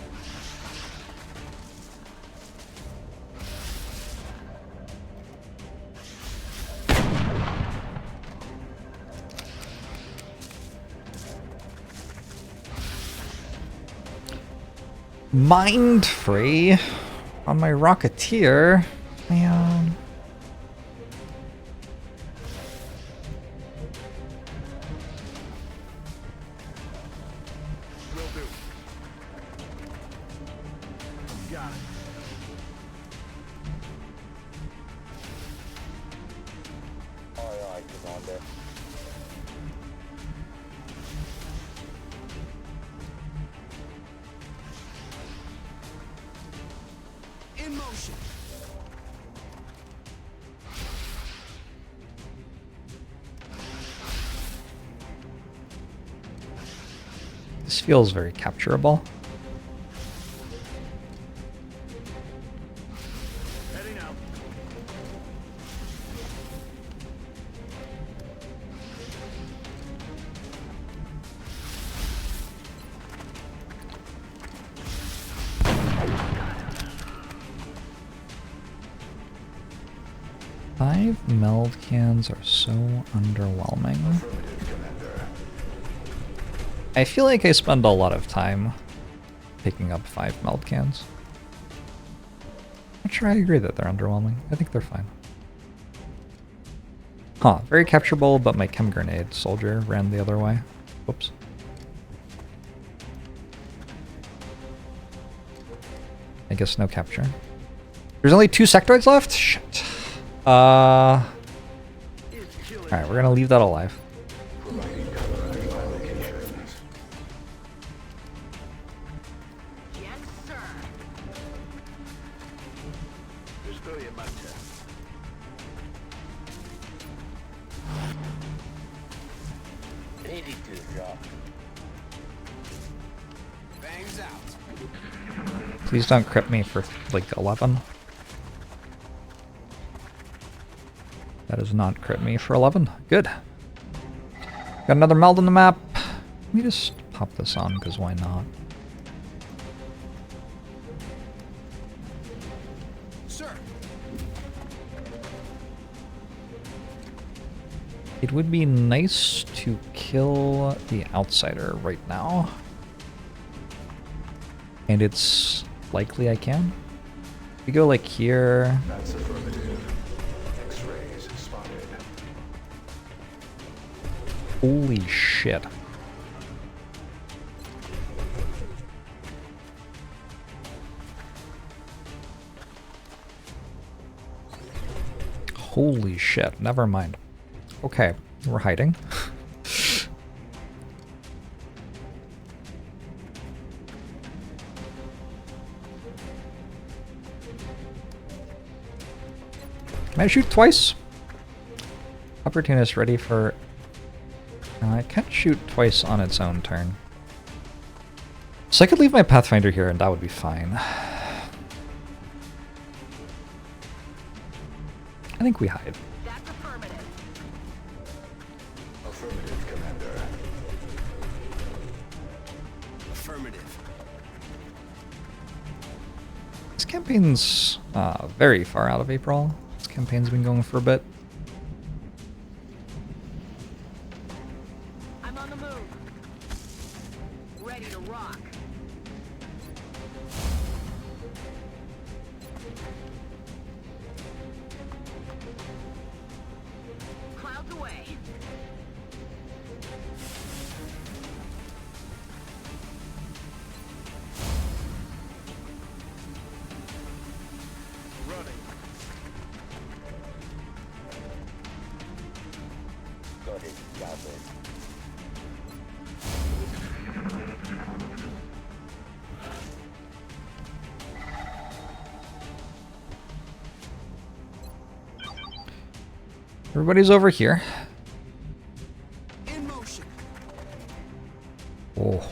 Mind free on my Rocketeer. Man. Will do. Got it. In motion. This feels very capturable. Heading out. Five meld cans are so underwhelming. I feel like I spend a lot of time picking up 5 meld cans. Not sure I agree that they're underwhelming. I think they're fine. Huh, very capturable, but my chem grenade soldier ran the other way. Whoops. I guess no capture. There's only 2 sectoids left? Shit. Alright, we're gonna leave that alive. Yes, sir. Bangs out. Please don't crit me for like 11. That does not crit me for 11. Good. Got another meld on the map. Let me just pop this on, because why not? It would be nice to kill the outsider right now. And it's likely I can. We go like here. That's affirmative. X-rays spotted. Holy shit. Holy shit, never mind. Okay, we're hiding. Can I shoot twice? Opportunist ready for... I can't shoot twice on its own turn. So I could leave my Pathfinder here and that would be fine. I think we hide. That's affirmative. Affirmative, Commander. Affirmative. This campaign's very far out of April. This campaign's been going for a bit. I'm on the move. Ready to rock. Clouds away. Running. Got it. Got it. Everybody's over here. In motion. Oh.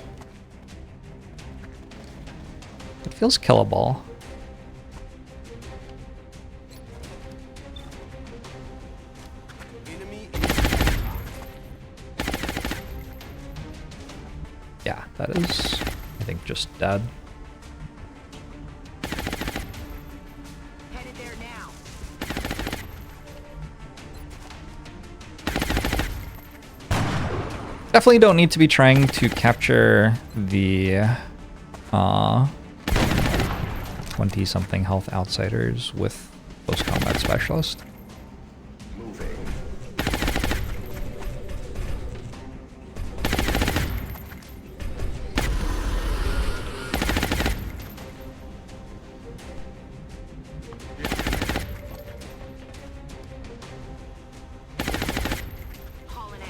It feels killable. Enemy. Yeah, that is, I think, just dead. Headed there now. Definitely don't need to be trying to capture the 20-something health outsiders with close combat specialist. Moving. Hauling ass.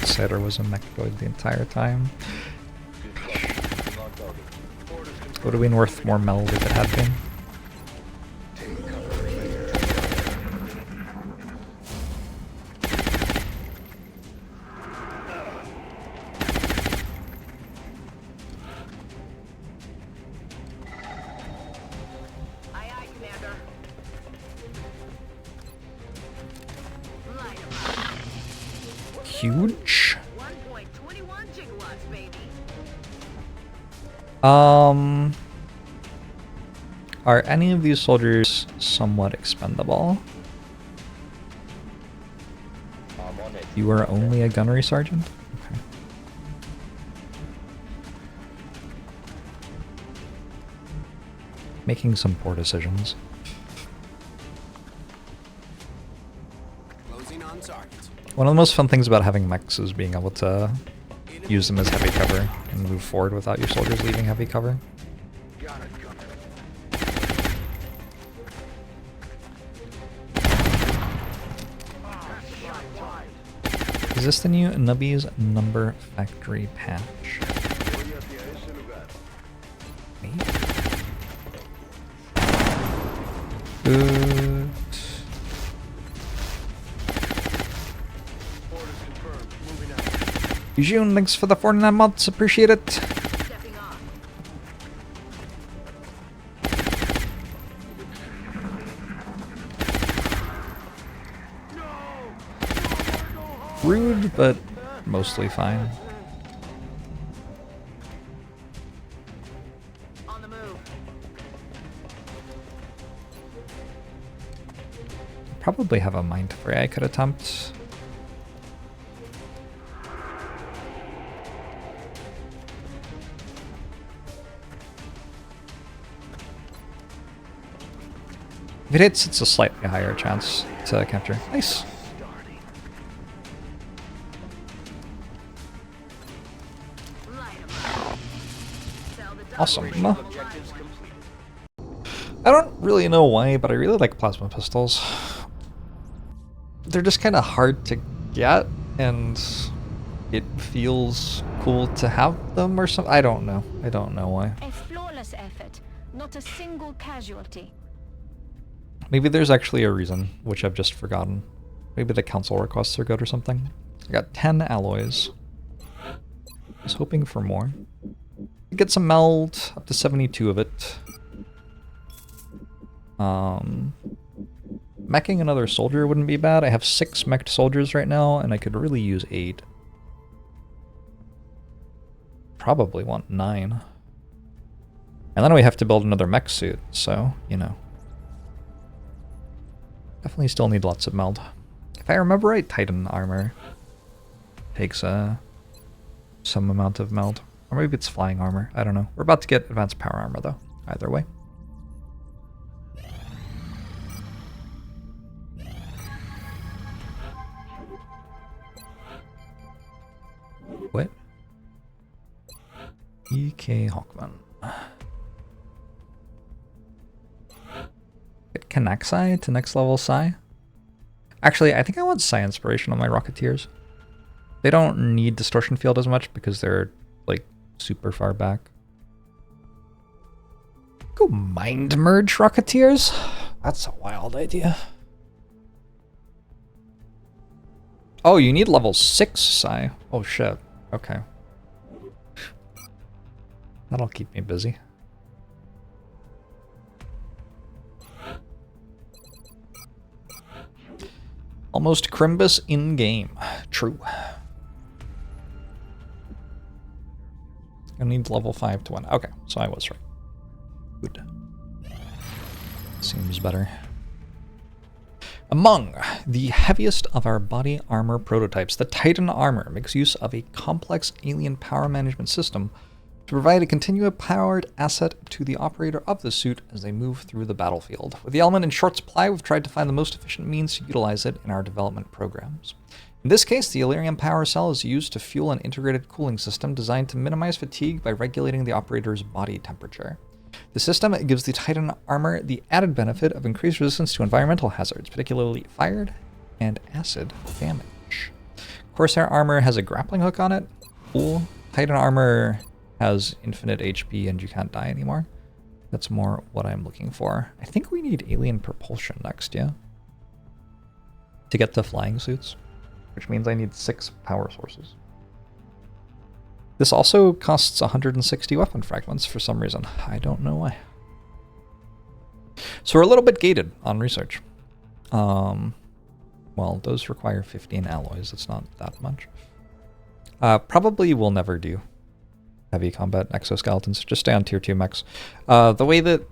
Outsider was a mechanoid the entire time. Would have been worth more meld if it had been. Take cover here. Aye, aye, Commander. Light 'em up. Huge. 1.21 gigawatts, baby. Are any of these soldiers somewhat expendable? I'm on it. You are only a gunnery sergeant? Okay. Making some poor decisions. Closing on target. One of the most fun things about having mechs is being able to use them as heavy cover and move forward without your soldiers leaving heavy cover. Got it coming. Shot wide. Is this the new Nubby's number factory patch? Voy hacia ese lugar. Maybe? Good. Orders confirmed. Moving out. June, thanks for the 49 months. Appreciate it. Stepping off. Rude, but mostly fine. On the move. Probably have a mind fray I could attempt. If it hits, it's a slightly higher chance to capture. Nice. Light 'em up. Sell the Awesome. Objectives complete. I don't really know why, but I really like plasma pistols. They're just kind of hard to get, and it feels cool to have them or something. I don't know. I don't know why. A flawless effort, not a single casualty. Maybe there's actually a reason, which I've just forgotten. Maybe the council requests are good or something. I got 10 alloys. I was hoping for more. Get some meld, up to 72 of it. Meching another soldier wouldn't be bad. I have 6 meched soldiers right now, and I could really use 8. Probably want 9. And then we have to build another mech suit, so, you know. Definitely still need lots of meld. If I remember right, Titan armor takes some amount of meld. Or maybe it's flying armor. I don't know. We're about to get advanced power armor, though. Either way. What? EK Hawkman. Get Canaxi to next level Psi. Actually, I think I want Psi Inspiration on my Rocketeers. They don't need Distortion Field as much because they're, like, super far back. Go Mind Merge Rocketeers? That's a wild idea. Oh, you need level 6 Psi. Oh shit. Okay. That'll keep me busy. Almost Crimbus in-game. True. I need level 5 to win. Okay, so I was right. Good. Seems better. Among the heaviest of our body armor prototypes, the Titan armor makes use of a complex alien power management system to provide a continuous powered asset to the operator of the suit as they move through the battlefield. With the element in short supply, we've tried to find the most efficient means to utilize it in our development programs. In this case, the Illyrium power cell is used to fuel an integrated cooling system designed to minimize fatigue by regulating the operator's body temperature. The system gives the Titan armor the added benefit of increased resistance to environmental hazards, particularly fire and acid damage. Corsair armor has a grappling hook on it. Cool. Titan armor has infinite HP and you can't die anymore. That's more what I'm looking for. I think we need alien propulsion next, yeah? To get to flying suits, which means I need 6 power sources. This also costs 160 weapon fragments for some reason. I don't know why. So we're a little bit gated on research. Well, those require 15 alloys. It's not that much. Probably will never do heavy combat exoskeletons. Just stay on tier 2 mechs. The way that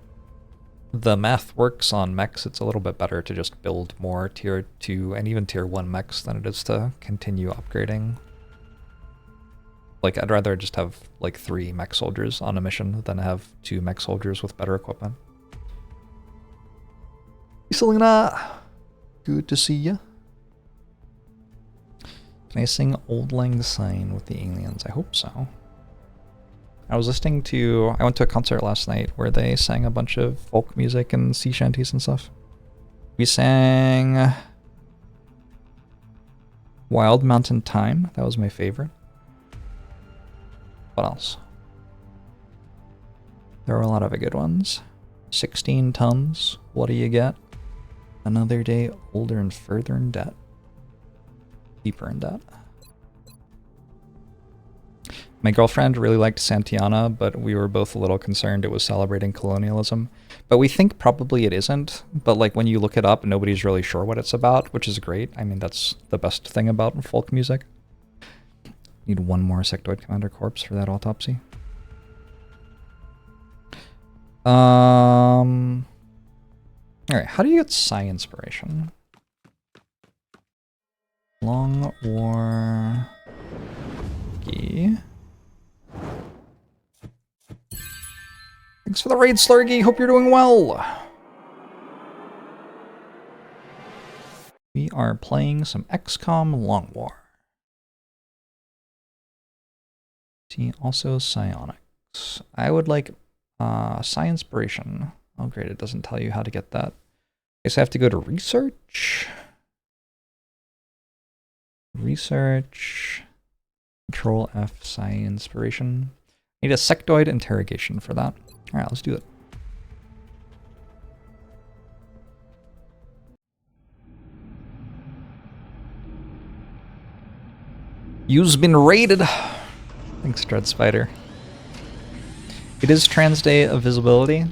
the math works on mechs, it's a little bit better to just build more tier 2 and even tier 1 mechs than it is to continue upgrading. Like, I'd rather just have, like, 3 mech soldiers on a mission than have 2 mech soldiers with better equipment. Hey, Selena! Good to see ya. Can I sing Old Lang Syne with the aliens? I hope so. I was listening to... I went to a concert last night where they sang a bunch of folk music and sea shanties and stuff. We sang... Wild Mountain Thyme. That was my favorite. What else? There were a lot of good ones. 16 tons. What do you get? Another day older and further in debt. Deeper in debt. My girlfriend really liked Santiana, but we were both a little concerned it was celebrating colonialism. But we think probably it isn't. But like when you look it up, nobody's really sure what it's about, which is great. I mean, that's the best thing about folk music. Need one more sectoid commander corpse for that autopsy. Alright, how do you get psi inspiration? Long War... Thanks for the raid, Slurgy. Hope you're doing well. We are playing some XCOM Long War. See, also psionics. I would like psi inspiration. Oh great, it doesn't tell you how to get that. I guess I have to go to research. Research. Control F, psi inspiration. Need a sectoid interrogation for that. Alright, let's do it. You've been raided. Thanks, Dread Spider. It is Trans Day of Visibility.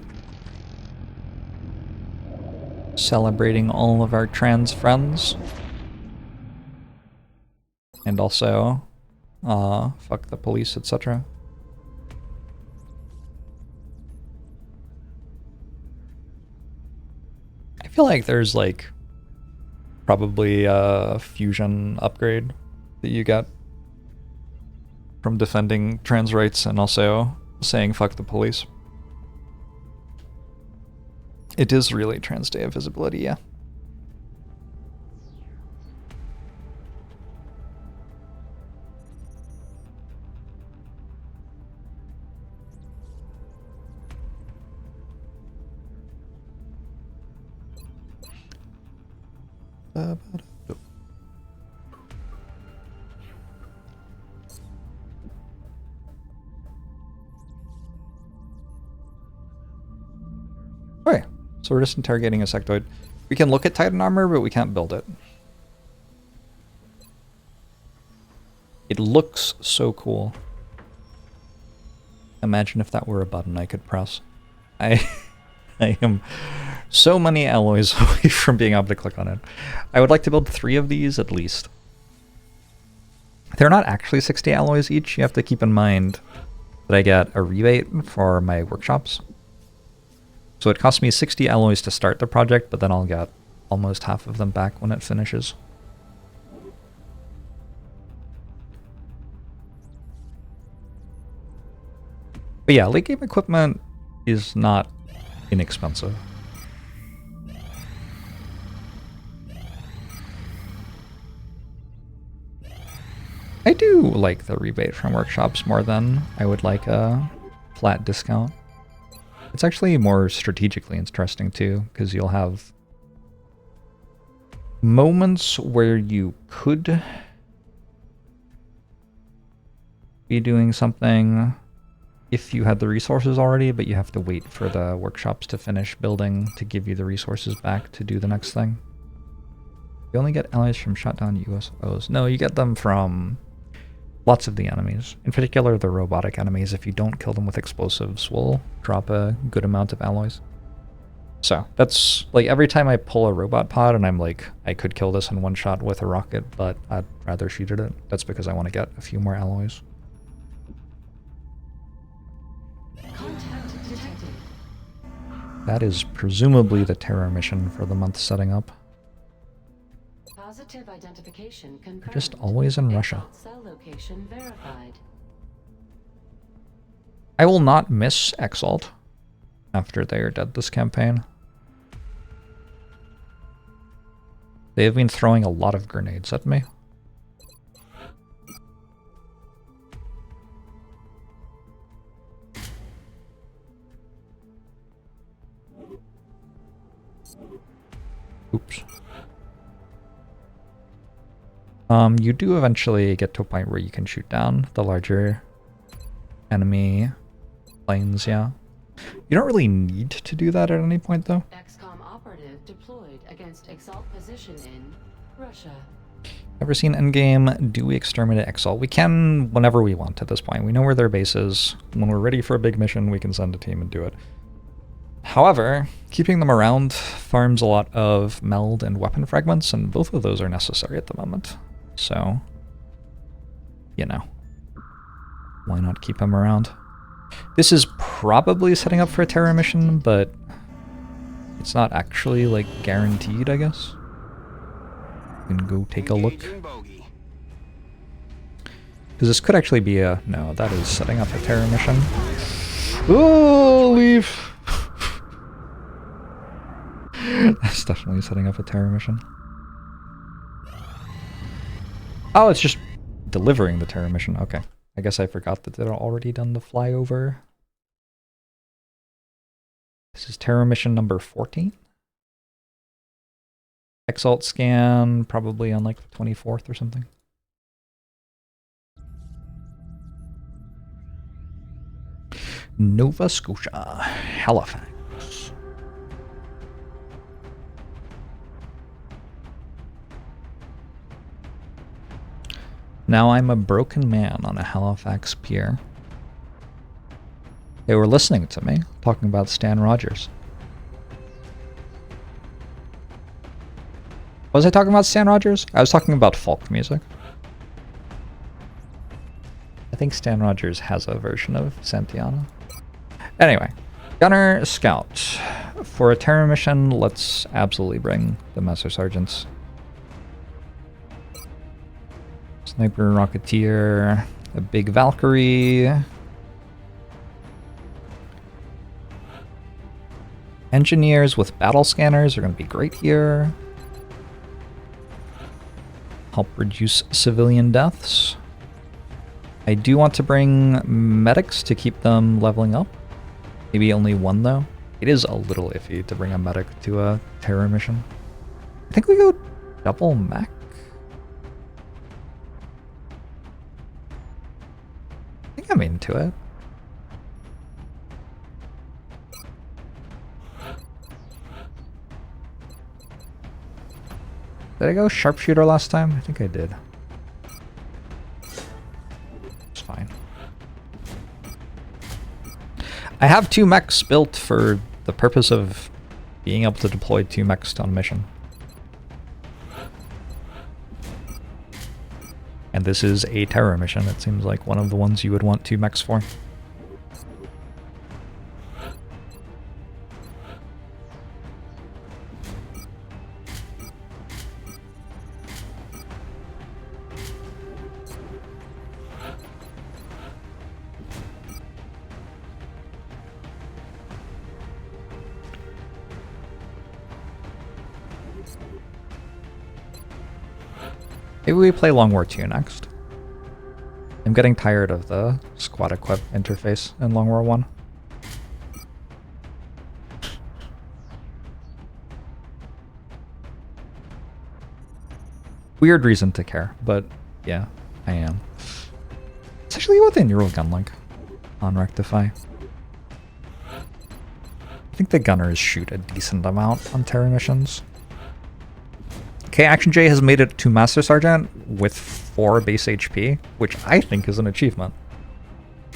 Celebrating all of our trans friends. And also, fuck the police, etc. I feel like there's like probably a fusion upgrade that you get from defending trans rights and also saying fuck the police. It is really Trans Day of Visibility, yeah. Okay, so we're just interrogating a sectoid. We can look at Titan armor, but we can't build it. It looks so cool. Imagine if that were a button I could press. I am so many alloys away from being able to click on it. I would like to build 3 of these at least. They're not actually 60 alloys each. You have to keep in mind that I get a rebate for my workshops. So it costs me 60 alloys to start the project, but then I'll get almost half of them back when it finishes. But yeah, late game equipment is not inexpensive. I do like the rebate from workshops more than I would like a flat discount. It's actually more strategically interesting too, because you'll have moments where you could be doing something if you had the resources already, but you have to wait for the workshops to finish building to give you the resources back to do the next thing. You only get allies from shot down USOs. No, you get them from lots of the enemies. In particular, the robotic enemies, if you don't kill them with explosives, will drop a good amount of alloys. So, that's, like, every time I pull a robot pod and I'm like, I could kill this in one shot with a rocket, but I'd rather shoot at it. That's because I want to get a few more alloys. Contact detected. That is presumably the terror mission for the month setting up. Positive identification confirmed. They're just always in Russia. Cell location verified. I will not miss Exalt after they are dead this campaign. They have been throwing a lot of grenades at me. Oops. You do eventually get to a point where you can shoot down the larger enemy planes, yeah. You don't really need to do that at any point, though. XCOM operative deployed against Exalt position in Russia. Ever seen Endgame? Do we exterminate Exalt? We can whenever we want at this point. We know where their base is. When we're ready for a big mission, we can send a team and do it. However, keeping them around farms a lot of meld and weapon fragments, and both of those are necessary at the moment. So, you know, Why not keep him around? This is probably setting up for a terror mission, but it's not actually, like, guaranteed, I guess. We can go take a look. Engaging bogey. Because this could actually be a... No, that is setting up a terror mission. Oh, leave! That's definitely setting up a terror mission. Oh, it's just delivering the terror mission. Okay. I guess I forgot that they'd already done the flyover. This is terror mission number 14. Exalt scan, probably on like the 24th or something. Nova Scotia, Halifax. Now I'm a broken man on a Halifax pier. They were listening to me, talking about Stan Rogers. Was I talking about Stan Rogers? I was talking about folk music. I think Stan Rogers has a version of Santiana. Anyway, Gunner Scout. For a terror mission, let's absolutely bring the Master Sergeants. Sniper, Rocketeer, a big Valkyrie. Engineers with battle scanners are going to be great here. Help reduce civilian deaths. I do want to bring medics to keep them leveling up. Maybe only one though. It is a little iffy to bring a medic to a terror mission. I think we go double mech. I think I'm into it. Did I go sharpshooter last time? I think I did. It's fine. I have 2 mechs built for the purpose of being able to deploy 2 mechs on a mission. And this is a terror mission. It seems like one of the ones you would want 2 mechs for. Maybe we play Long War 2 next. I'm getting tired of the squad equip interface in Long War 1. Weird reason to care, but yeah, I am. It's actually within neural gun link on Rectify. I think the gunners shoot a decent amount on terror missions. Okay, Action J has made it to Master Sergeant with 4 base HP, which I think is an achievement.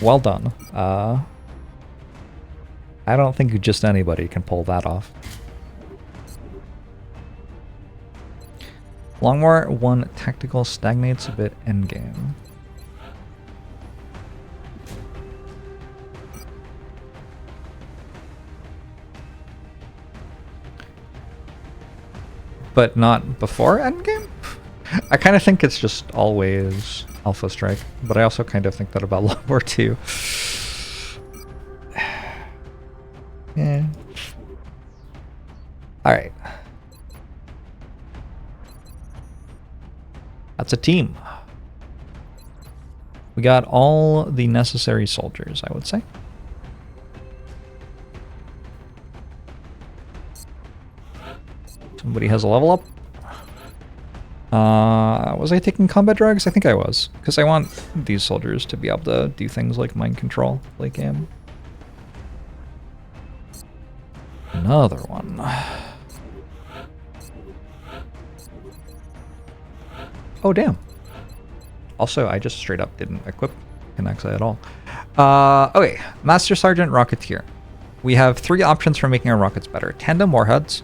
Well done. I don't think just anybody can pull that off. Long War 1 tactical stagnates a bit endgame. But not before endgame? I kind of think it's just always Alpha Strike, but I also kind of think that about Long War 2. Yeah. Alright. That's a team. We got all the necessary soldiers, I would say. Somebody has a level up. Was I taking combat drugs? I think I was, because I want these soldiers to be able to do things like mind control late game. Another one. Oh, damn. Also, I just straight up didn't equip Canaxa at all. Okay, Master Sergeant Rocketeer. We have 3 options for making our rockets better. Tandem warheads.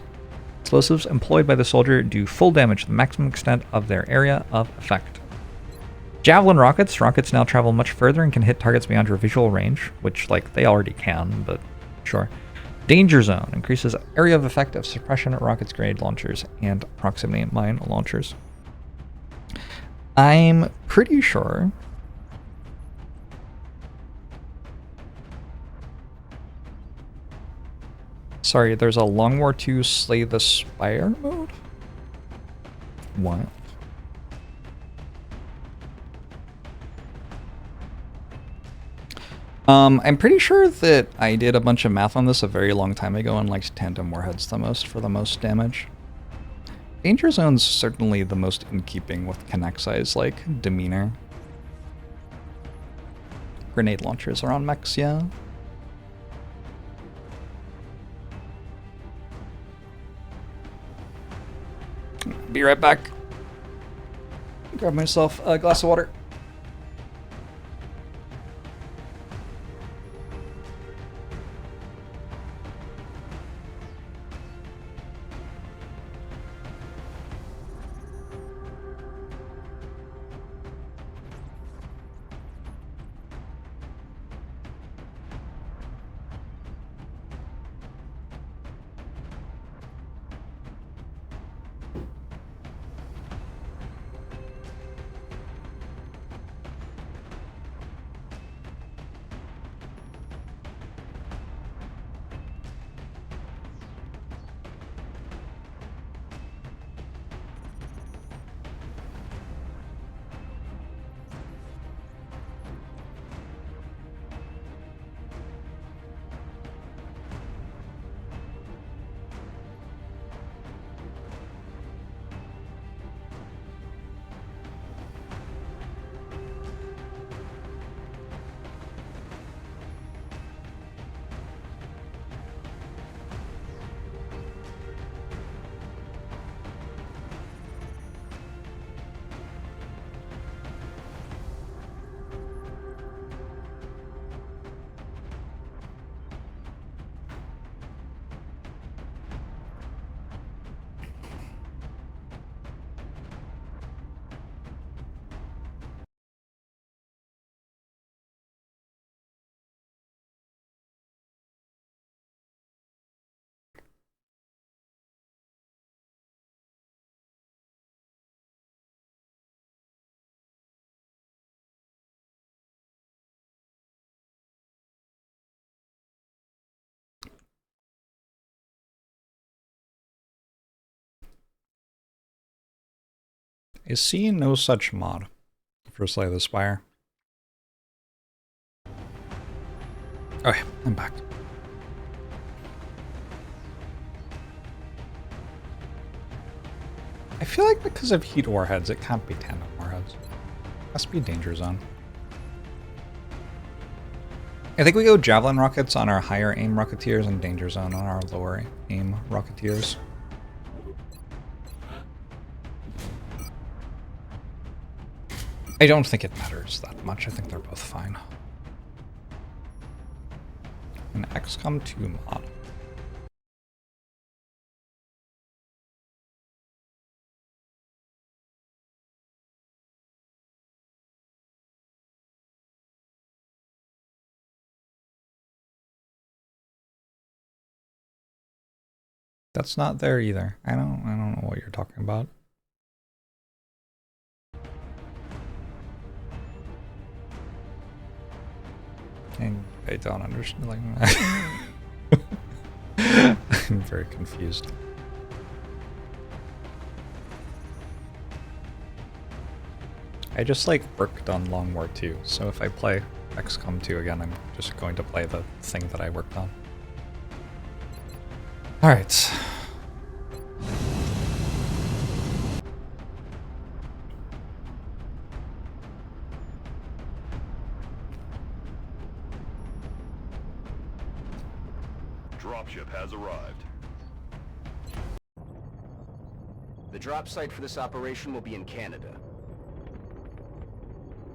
Explosives employed by the soldier do full damage to the maximum extent of their area of effect. Javelin rockets. Rockets now travel much further and can hit targets beyond your visual range, which, like, they already can, but sure. Danger zone increases area of effect of suppression rockets, grenade launchers, and proximity mine launchers. I'm pretty sure. Sorry, there's a Long War II Slay the Spire mode? What? I'm pretty sure that I did a bunch of math on this a very long time ago and liked tandem warheads the most for the most damage. Danger zone's certainly the most in keeping with Connexai's, like, demeanor. Grenade launchers are on mechs, yeah. Be right back. Grab myself a glass of water. I see no such mod for Slay the Spire. Okay, I'm back. I feel like because of heat warheads, it can't be tandem warheads. Must be Danger Zone. I think we go Javelin rockets on our higher aim Rocketeers and Danger Zone on our lower aim Rocketeers. I don't think it matters that much. I think they're both fine. An XCOM 2 mod. That's not there either. I don't know what you're talking about. I don't understand. Like, I'm very confused. I just like worked on Long War 2, so if I play XCOM 2 again, I'm just going to play the thing that I worked on. All right. Dropship has arrived. The drop site for this operation will be in Canada.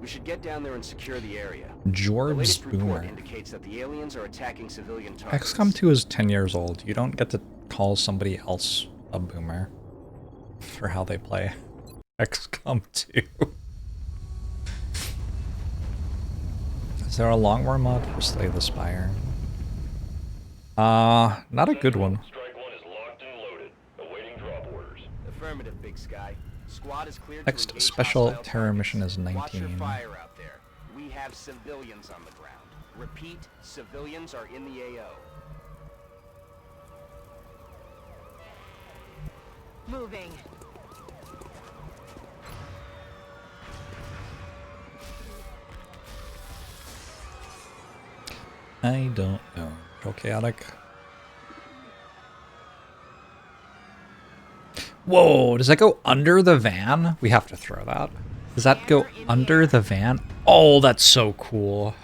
We should get down there and secure the area. The JORBS latest report Boomer. indicates that the aliens are attacking civilian targets. XCOM 2 is 10 years old. You don't get to call somebody else a boomer for how they play XCOM 2. there a long war mod for Slay the Spire? Not a good one. Strike one is locked and loaded, awaiting drop orders. Affirmative, Big Sky. Squad is cleared Next to engage special hostile terror targets. mission is Watch your 19. fire out there. We have civilians on the ground. Repeat, civilians are in the AO. Moving. I don't know. Real chaotic. Whoa, does that go under the van? We have to throw that. Does that go under the van? Oh, that's so cool.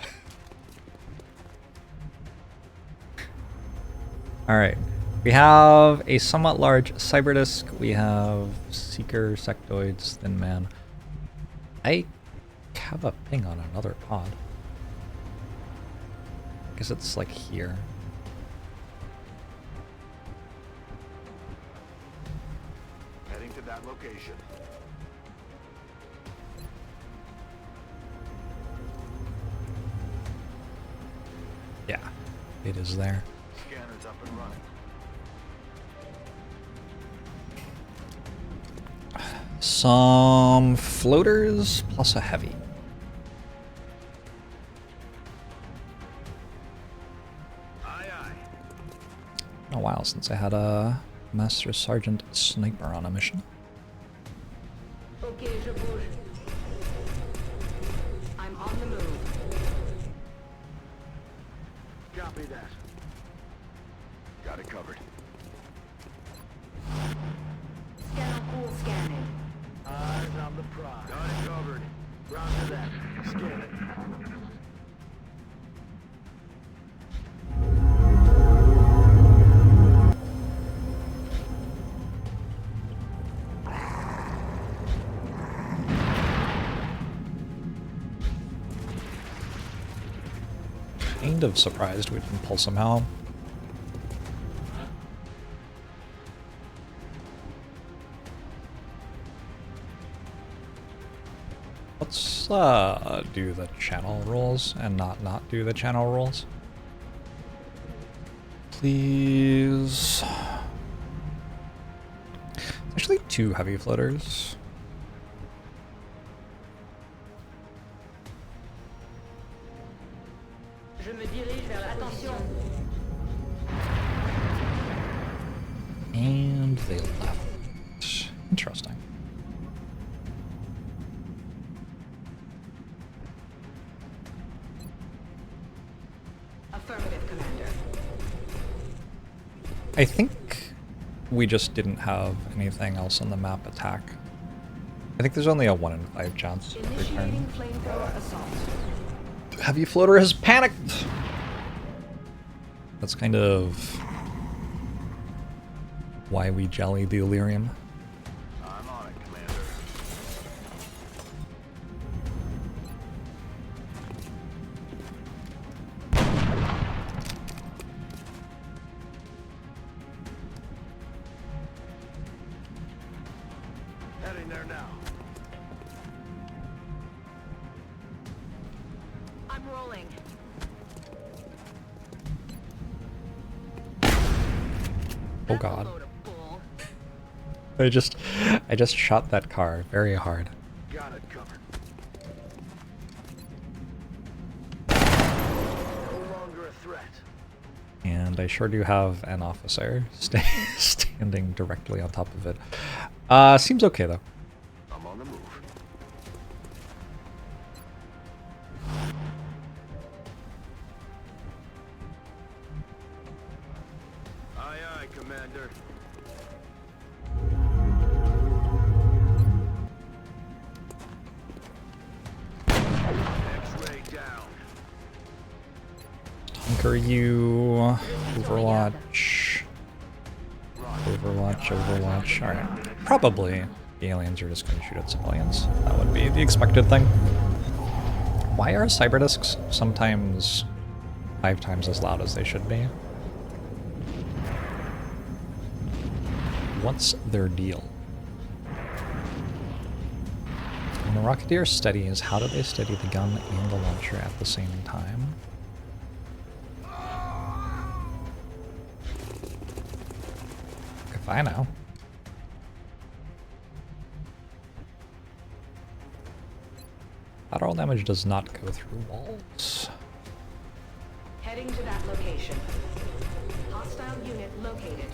Alright. We have a somewhat large cyberdisk. We have Seeker, Sectoids, Thin Man. I have a ping on another pod. I guess it's like here. Heading to that location. Yeah, it is there. Scanner's up and running. Some floaters plus a heavy. Aye, aye. Been a while since I had a Master Sergeant Sniper on a mission. Okay, je bouge. I'm on the move. Copy that. Got it covered. Scan cool scanning. Eyes on the prize. Got it covered. Round to that. Scan it. Kind of surprised we didn't pull somehow. Let's do the channel rules and not do the channel rules. Please. Actually, 2 heavy floaters. Je me dirige vers l'attention. And they left. Interesting. Affirmative, Commander. I think we just didn't have anything else on the map attack. I think there's only a 1 in 5 chance of Initiating return. flamethrower assault. Heavy floater has panicked! That's kind of why we jelly the Illyrium. I'm on it, Commander. Heading there now. I'm rolling. Oh god. Load of bull. I just shot that car very hard. Got it covered. No longer a threat. And I sure do have an officer standing directly on top of it. Seems okay though. I'm on the move. Aye, aye, Commander. X-ray down. Hunker you. Overwatch. Overwatch, Overwatch. Alright. Probably the aliens are just going to shoot at civilians. That would be the expected thing. Why are cyberdisks sometimes 5 times as loud as they should be? What's their deal? When the Rocketeer steadies, how do they steady the gun and the launcher at the same time? If I know. Lateral damage does not go through walls. Heading to that location. Hostile unit located.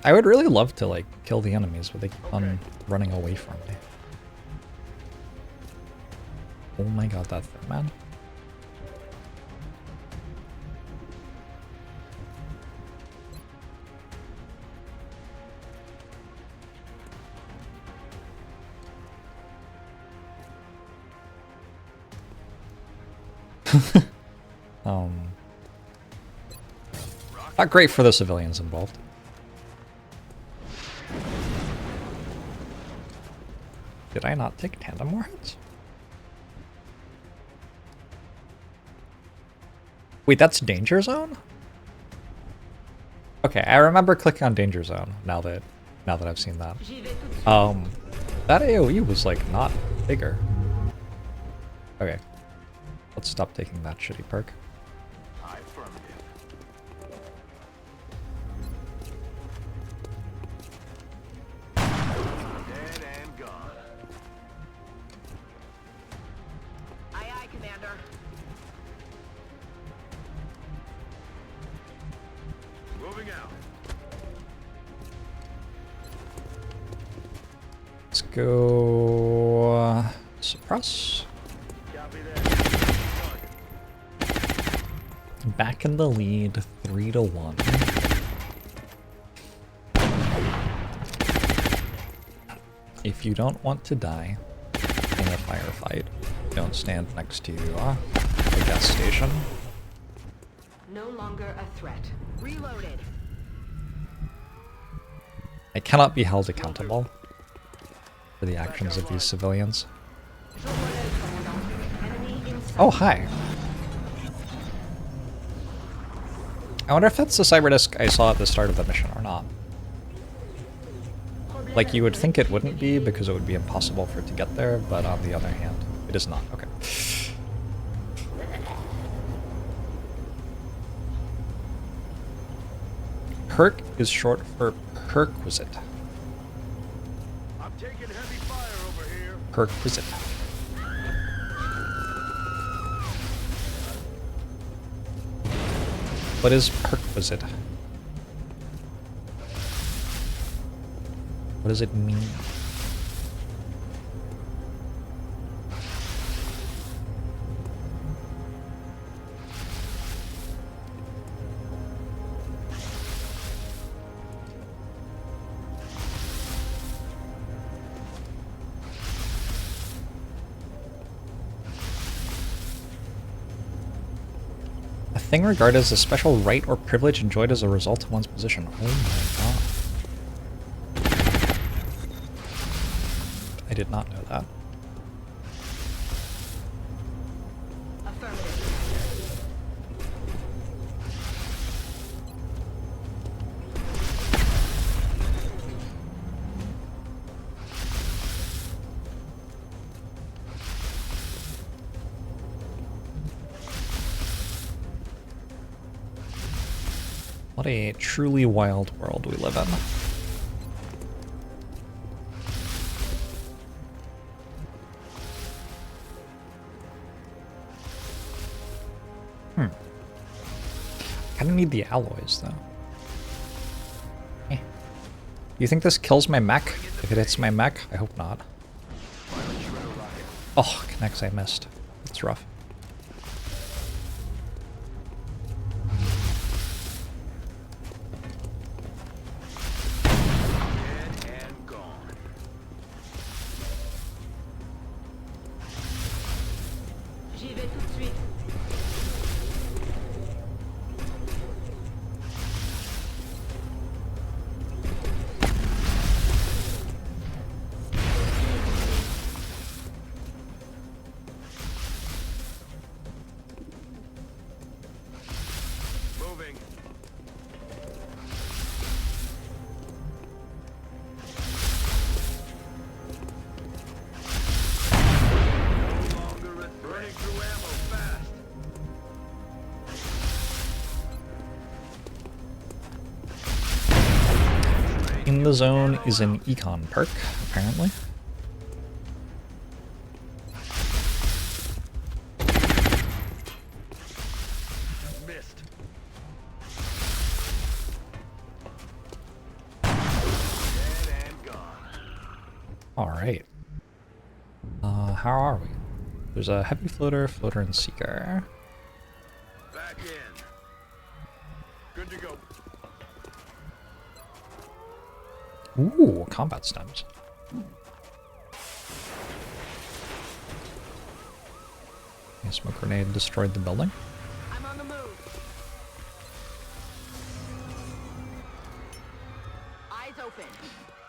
I would really love to, like, kill the enemies, but they keep on running away from me. Oh my god, that thing, man. Not great for the civilians involved. Did I not take tandem warheads? Wait, that's danger zone? Okay, I remember clicking on danger zone now that I've seen that. That AoE was like not bigger. Okay. Let's stop taking that shitty perk. Dead and gone. Aye, aye, Commander. Moving out. Let's go suppress. Copy that. Back in the lead, 3-1. If you don't want to die in a firefight, don't stand next to the gas station. No longer a threat. Reloaded. I cannot be held accountable for the actions of these civilians. Oh, hi. I wonder if that's the cyber disc I saw at the start of the mission or not. Like, you would think it wouldn't be because it would be impossible for it to get there, but on the other hand, it is not. Okay. Perk is short for perquisite. I'm taking heavy fire over here. Perquisite. What is perquisite? What does it mean? A thing regarded as a special right or privilege enjoyed as a result of one's position. Oh my god. I did not know that. Affirmative. What a truly wild world we live in. I kind of need the alloys, though. Eh. You think this kills my mech? If it hits my mech? I hope not. Oh, connects I missed. That's rough. Dead and gone. J'y vais tout de suite. in the zone is an econ perk, apparently. Missed. Dead and gone. Alright. How are we? There's a heavy floater, floater, and seeker. Back in. Good to go. Ooh, combat stems. A smoke grenade destroyed the building. I'm on the move. Eyes open.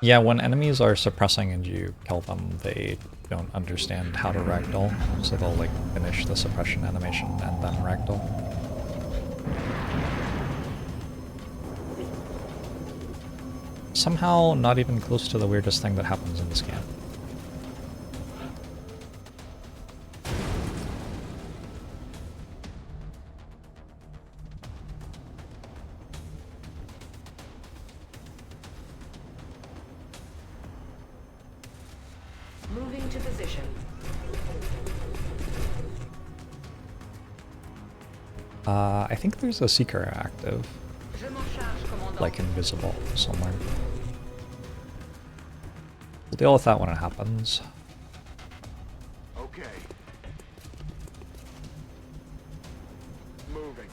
Yeah, when enemies are suppressing and you kill them, they don't understand how to ragdoll, so they'll like finish the suppression animation and then ragdoll. Somehow not even close to the weirdest thing that happens in this game. Moving to position. I think there's a seeker active, Je m'en charge, commandant. like invisible somewhere. We'll deal with that when it happens. Okay. Moving.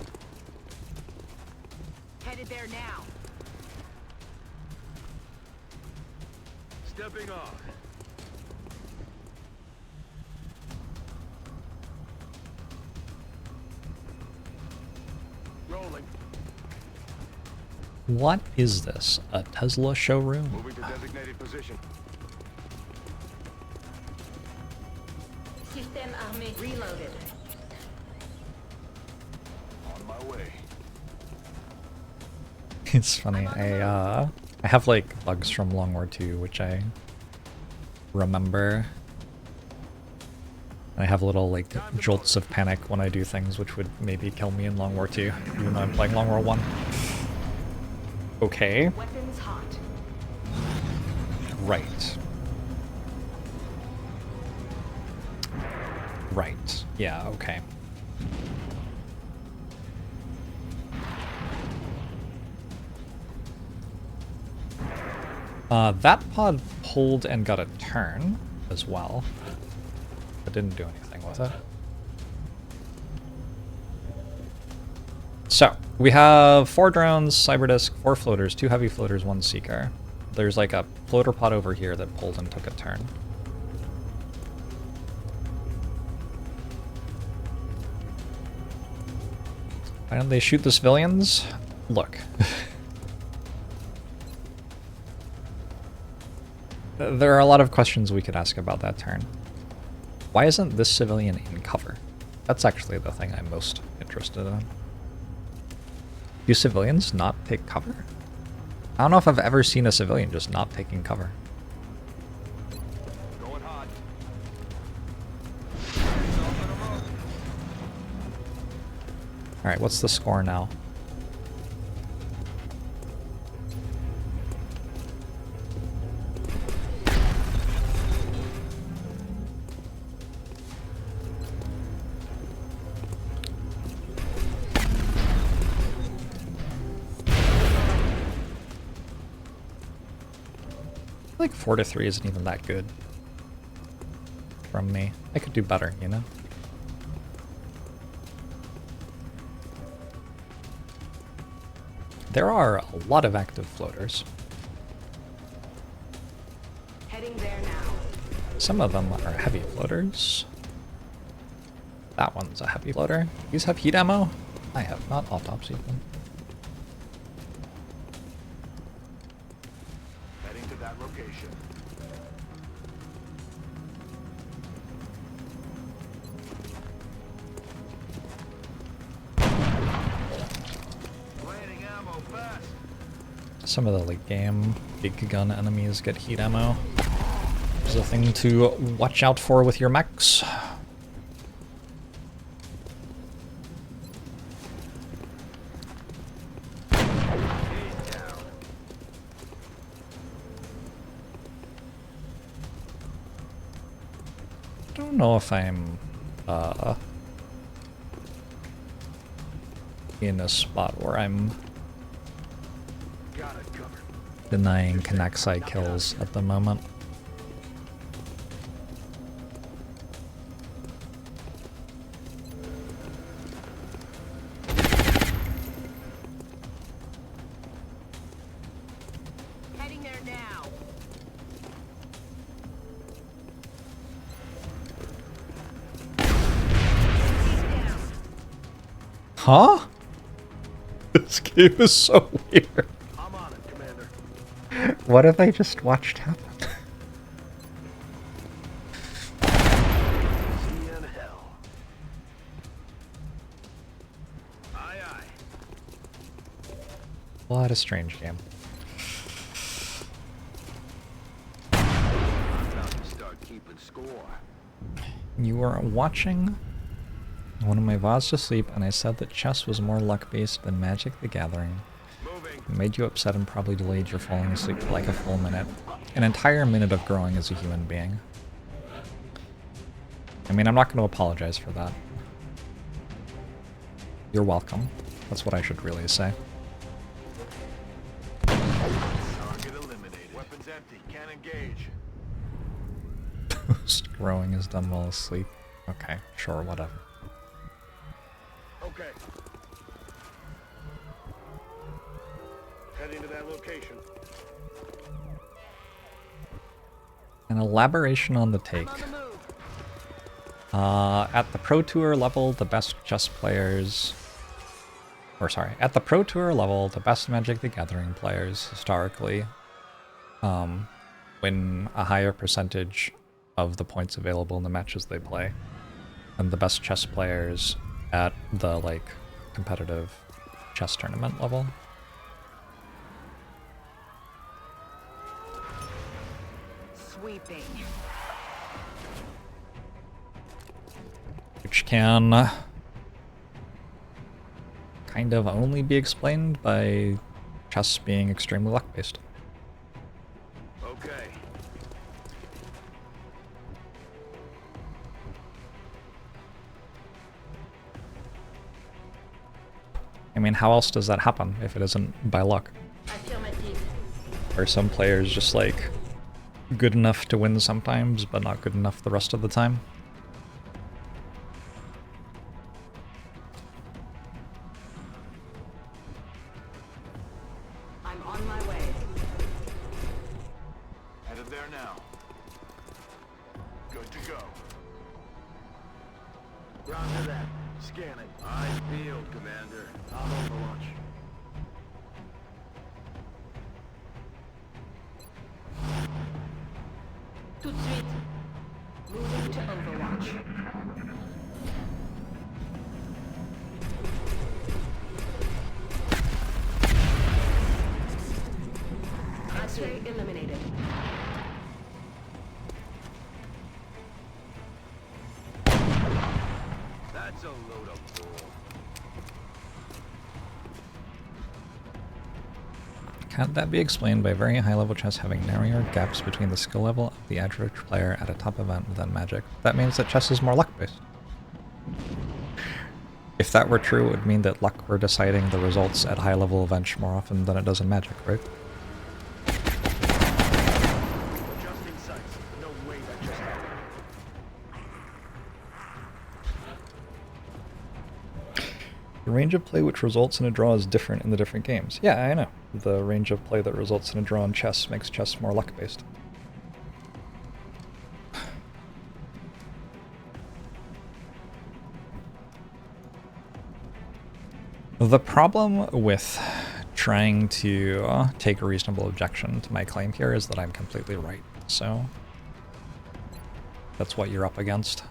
Headed there now. Stepping off. Rolling. What is this? A Tesla showroom? Moving to designated position. Système armé reloaded. On my way. It's funny, I have like bugs from Long War 2, which I remember. And I have little like jolts of panic when I do things which would maybe kill me in Long War 2, even though I'm playing Long War 1. Okay. Weapons hot. Right. Right. Yeah, okay. That pod pulled and got a turn as well. But didn't do anything with it. So, we have 4 drones, Cyberdisk, 4 floaters, 2 heavy floaters, 1 seeker. There's like a floater pod over here that pulled and took a turn. Why don't they shoot the civilians? Look. There are a lot of questions we could ask about that turn. Why isn't this civilian in cover? That's actually the thing I'm most interested in. Do civilians not take cover? I don't know if I've ever seen a civilian just not taking cover. Going hot. Alright, what's the score now? Like 4-3 isn't even that good from me. I could do better, you know? There are a lot of active floaters. Heading there now. Some of them are heavy floaters. That one's a heavy floater. These have heat ammo? I have not autopsied them. Heading to that location. Planting ammo fast. Some of the late game big gun enemies get heat ammo. There's a thing to watch out for with your mechs. know if I'm in a spot where I'm Got it covered. denying Connexi kills at the moment. Heading there now. Huh? This game is so weird. I'm on it, Commander. What have I just watched happen? See you in hell. Aye, aye. What a strange game. I'm about to start keeping score. You were watching one of my VODs to sleep, and I said that chess was more luck-based than Magic the Gathering. Moving. It made you upset and probably delayed your falling asleep for like a full minute. An entire minute of growing as a human being. I mean, I'm not going to apologize for that. You're welcome. That's what I should really say. Target eliminated. Weapons empty. Can't engage. Growing is done while asleep. Okay, sure, whatever. Okay. Heading to that location. An elaboration on the take. On the move. At the Pro Tour level, the best chess players... Or sorry, at the Pro Tour level, the best Magic the Gathering players, historically, win a higher percentage of the points available in the matches they play. And the best chess players at the, like, competitive chess tournament level. Sweeping. Which can kind of only be explained by chess being extremely luck-based. Okay. I mean, how else does that happen if it isn't by luck? Are some players just like good enough to win sometimes, but not good enough the rest of the time? I'm on my way. Headed there now. Good to go. Roger that. Scanning. Eyes peeled, Commander. I'm Overwatch. Tout de suite. Moving to Overwatch. X-ray eliminated. That's a load of bull. Can't that be explained by very high-level chess having narrower gaps between the skill level of the average player at a top event than Magic? That means that chess is more luck-based. If that were true, it would mean that luck were deciding the results at high-level events more often than it does in Magic, right? Adjusting sights. No way that just happened. The range of play which results in a draw is different in the different games. Yeah, I know. The range of play that results in a draw in chess makes chess more luck-based. The problem with trying to take a reasonable objection to my claim here is that I'm completely right, so that's what you're up against.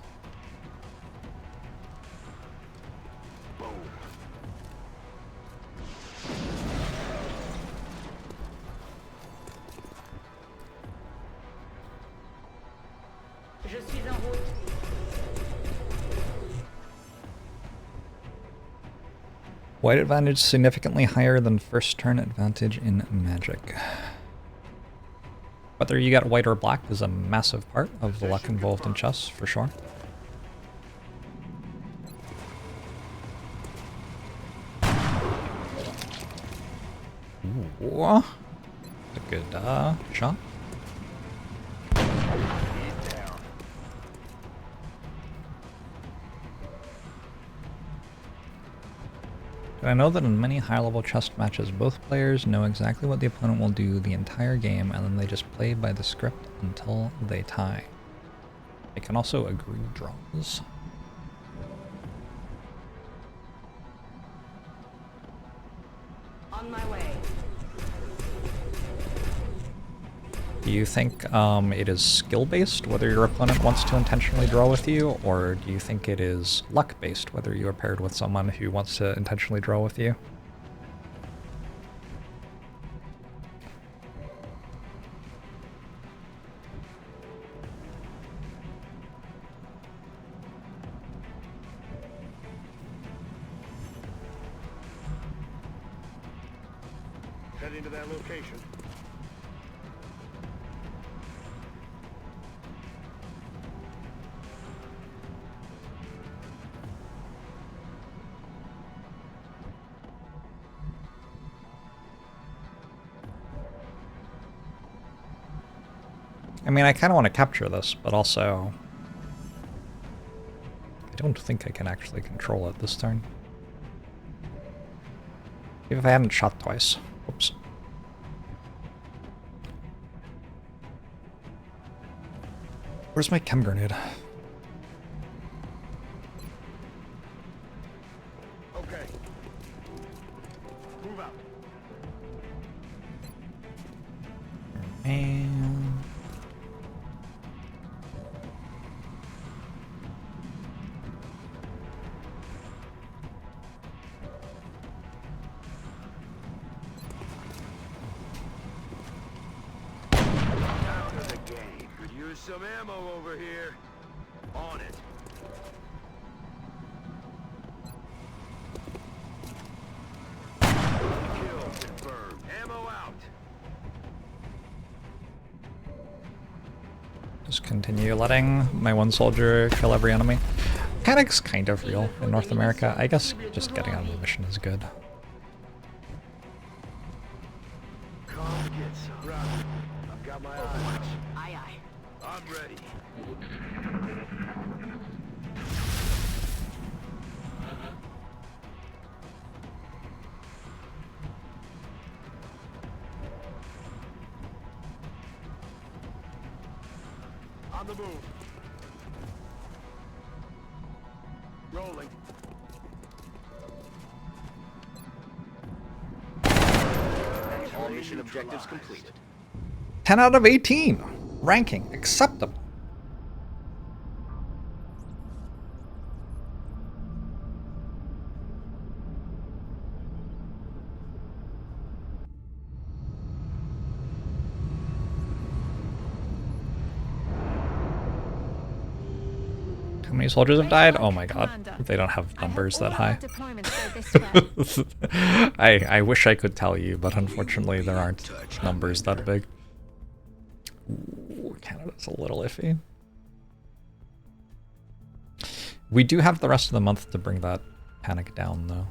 Je suis en route. White advantage significantly higher than first turn advantage in Magic. Whether you get white or black is a massive part of the luck involved in chess, for sure. Ooh. A good shot. I know that in many high-level chess matches, both players know exactly what the opponent will do the entire game, and then they just play by the script until they tie. They can also agree draws. On my way. Do you think it is skill-based, whether your opponent wants to intentionally draw with you, or do you think it is luck-based, whether you are paired with someone who wants to intentionally draw with you? Heading to that location. I mean, I kind of want to capture this, but also I don't think I can actually control it this turn. Even if I hadn't shot twice. Oops. Where's my chem grenade? Okay. Move out. And Out of the game. Could use some ammo over here. On it. Kill confirmed. Ammo out. just continue letting my one soldier kill every enemy. Panic's kind of real in North America. I guess just getting on the mission is good. Come get some. Roger. I've got my eyes. Aye, aye. I'm ready. On the move. Rolling. All mission objectives completed. 10 out of 18. Ranking acceptable. How many soldiers have died? Oh my god. They don't have numbers that high. I wish I could tell you, but unfortunately there aren't numbers that big. Ooh, Canada's a little iffy. We do have the rest of the month to bring that panic down, though.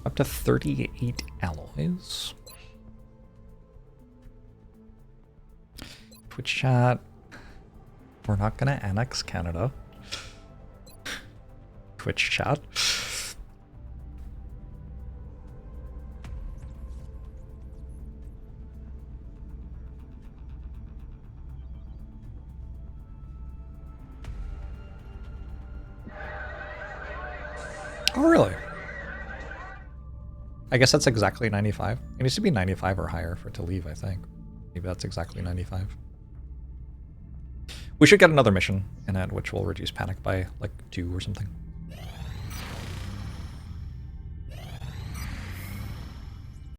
Up to 38 alloys. Twitch chat. We're not gonna annex Canada. Twitch chat. Oh, really? I guess that's exactly 95. It needs to be 95 or higher for it to leave, I think. Maybe that's exactly 95. We should get another mission in it, which will reduce panic by like 2 or something.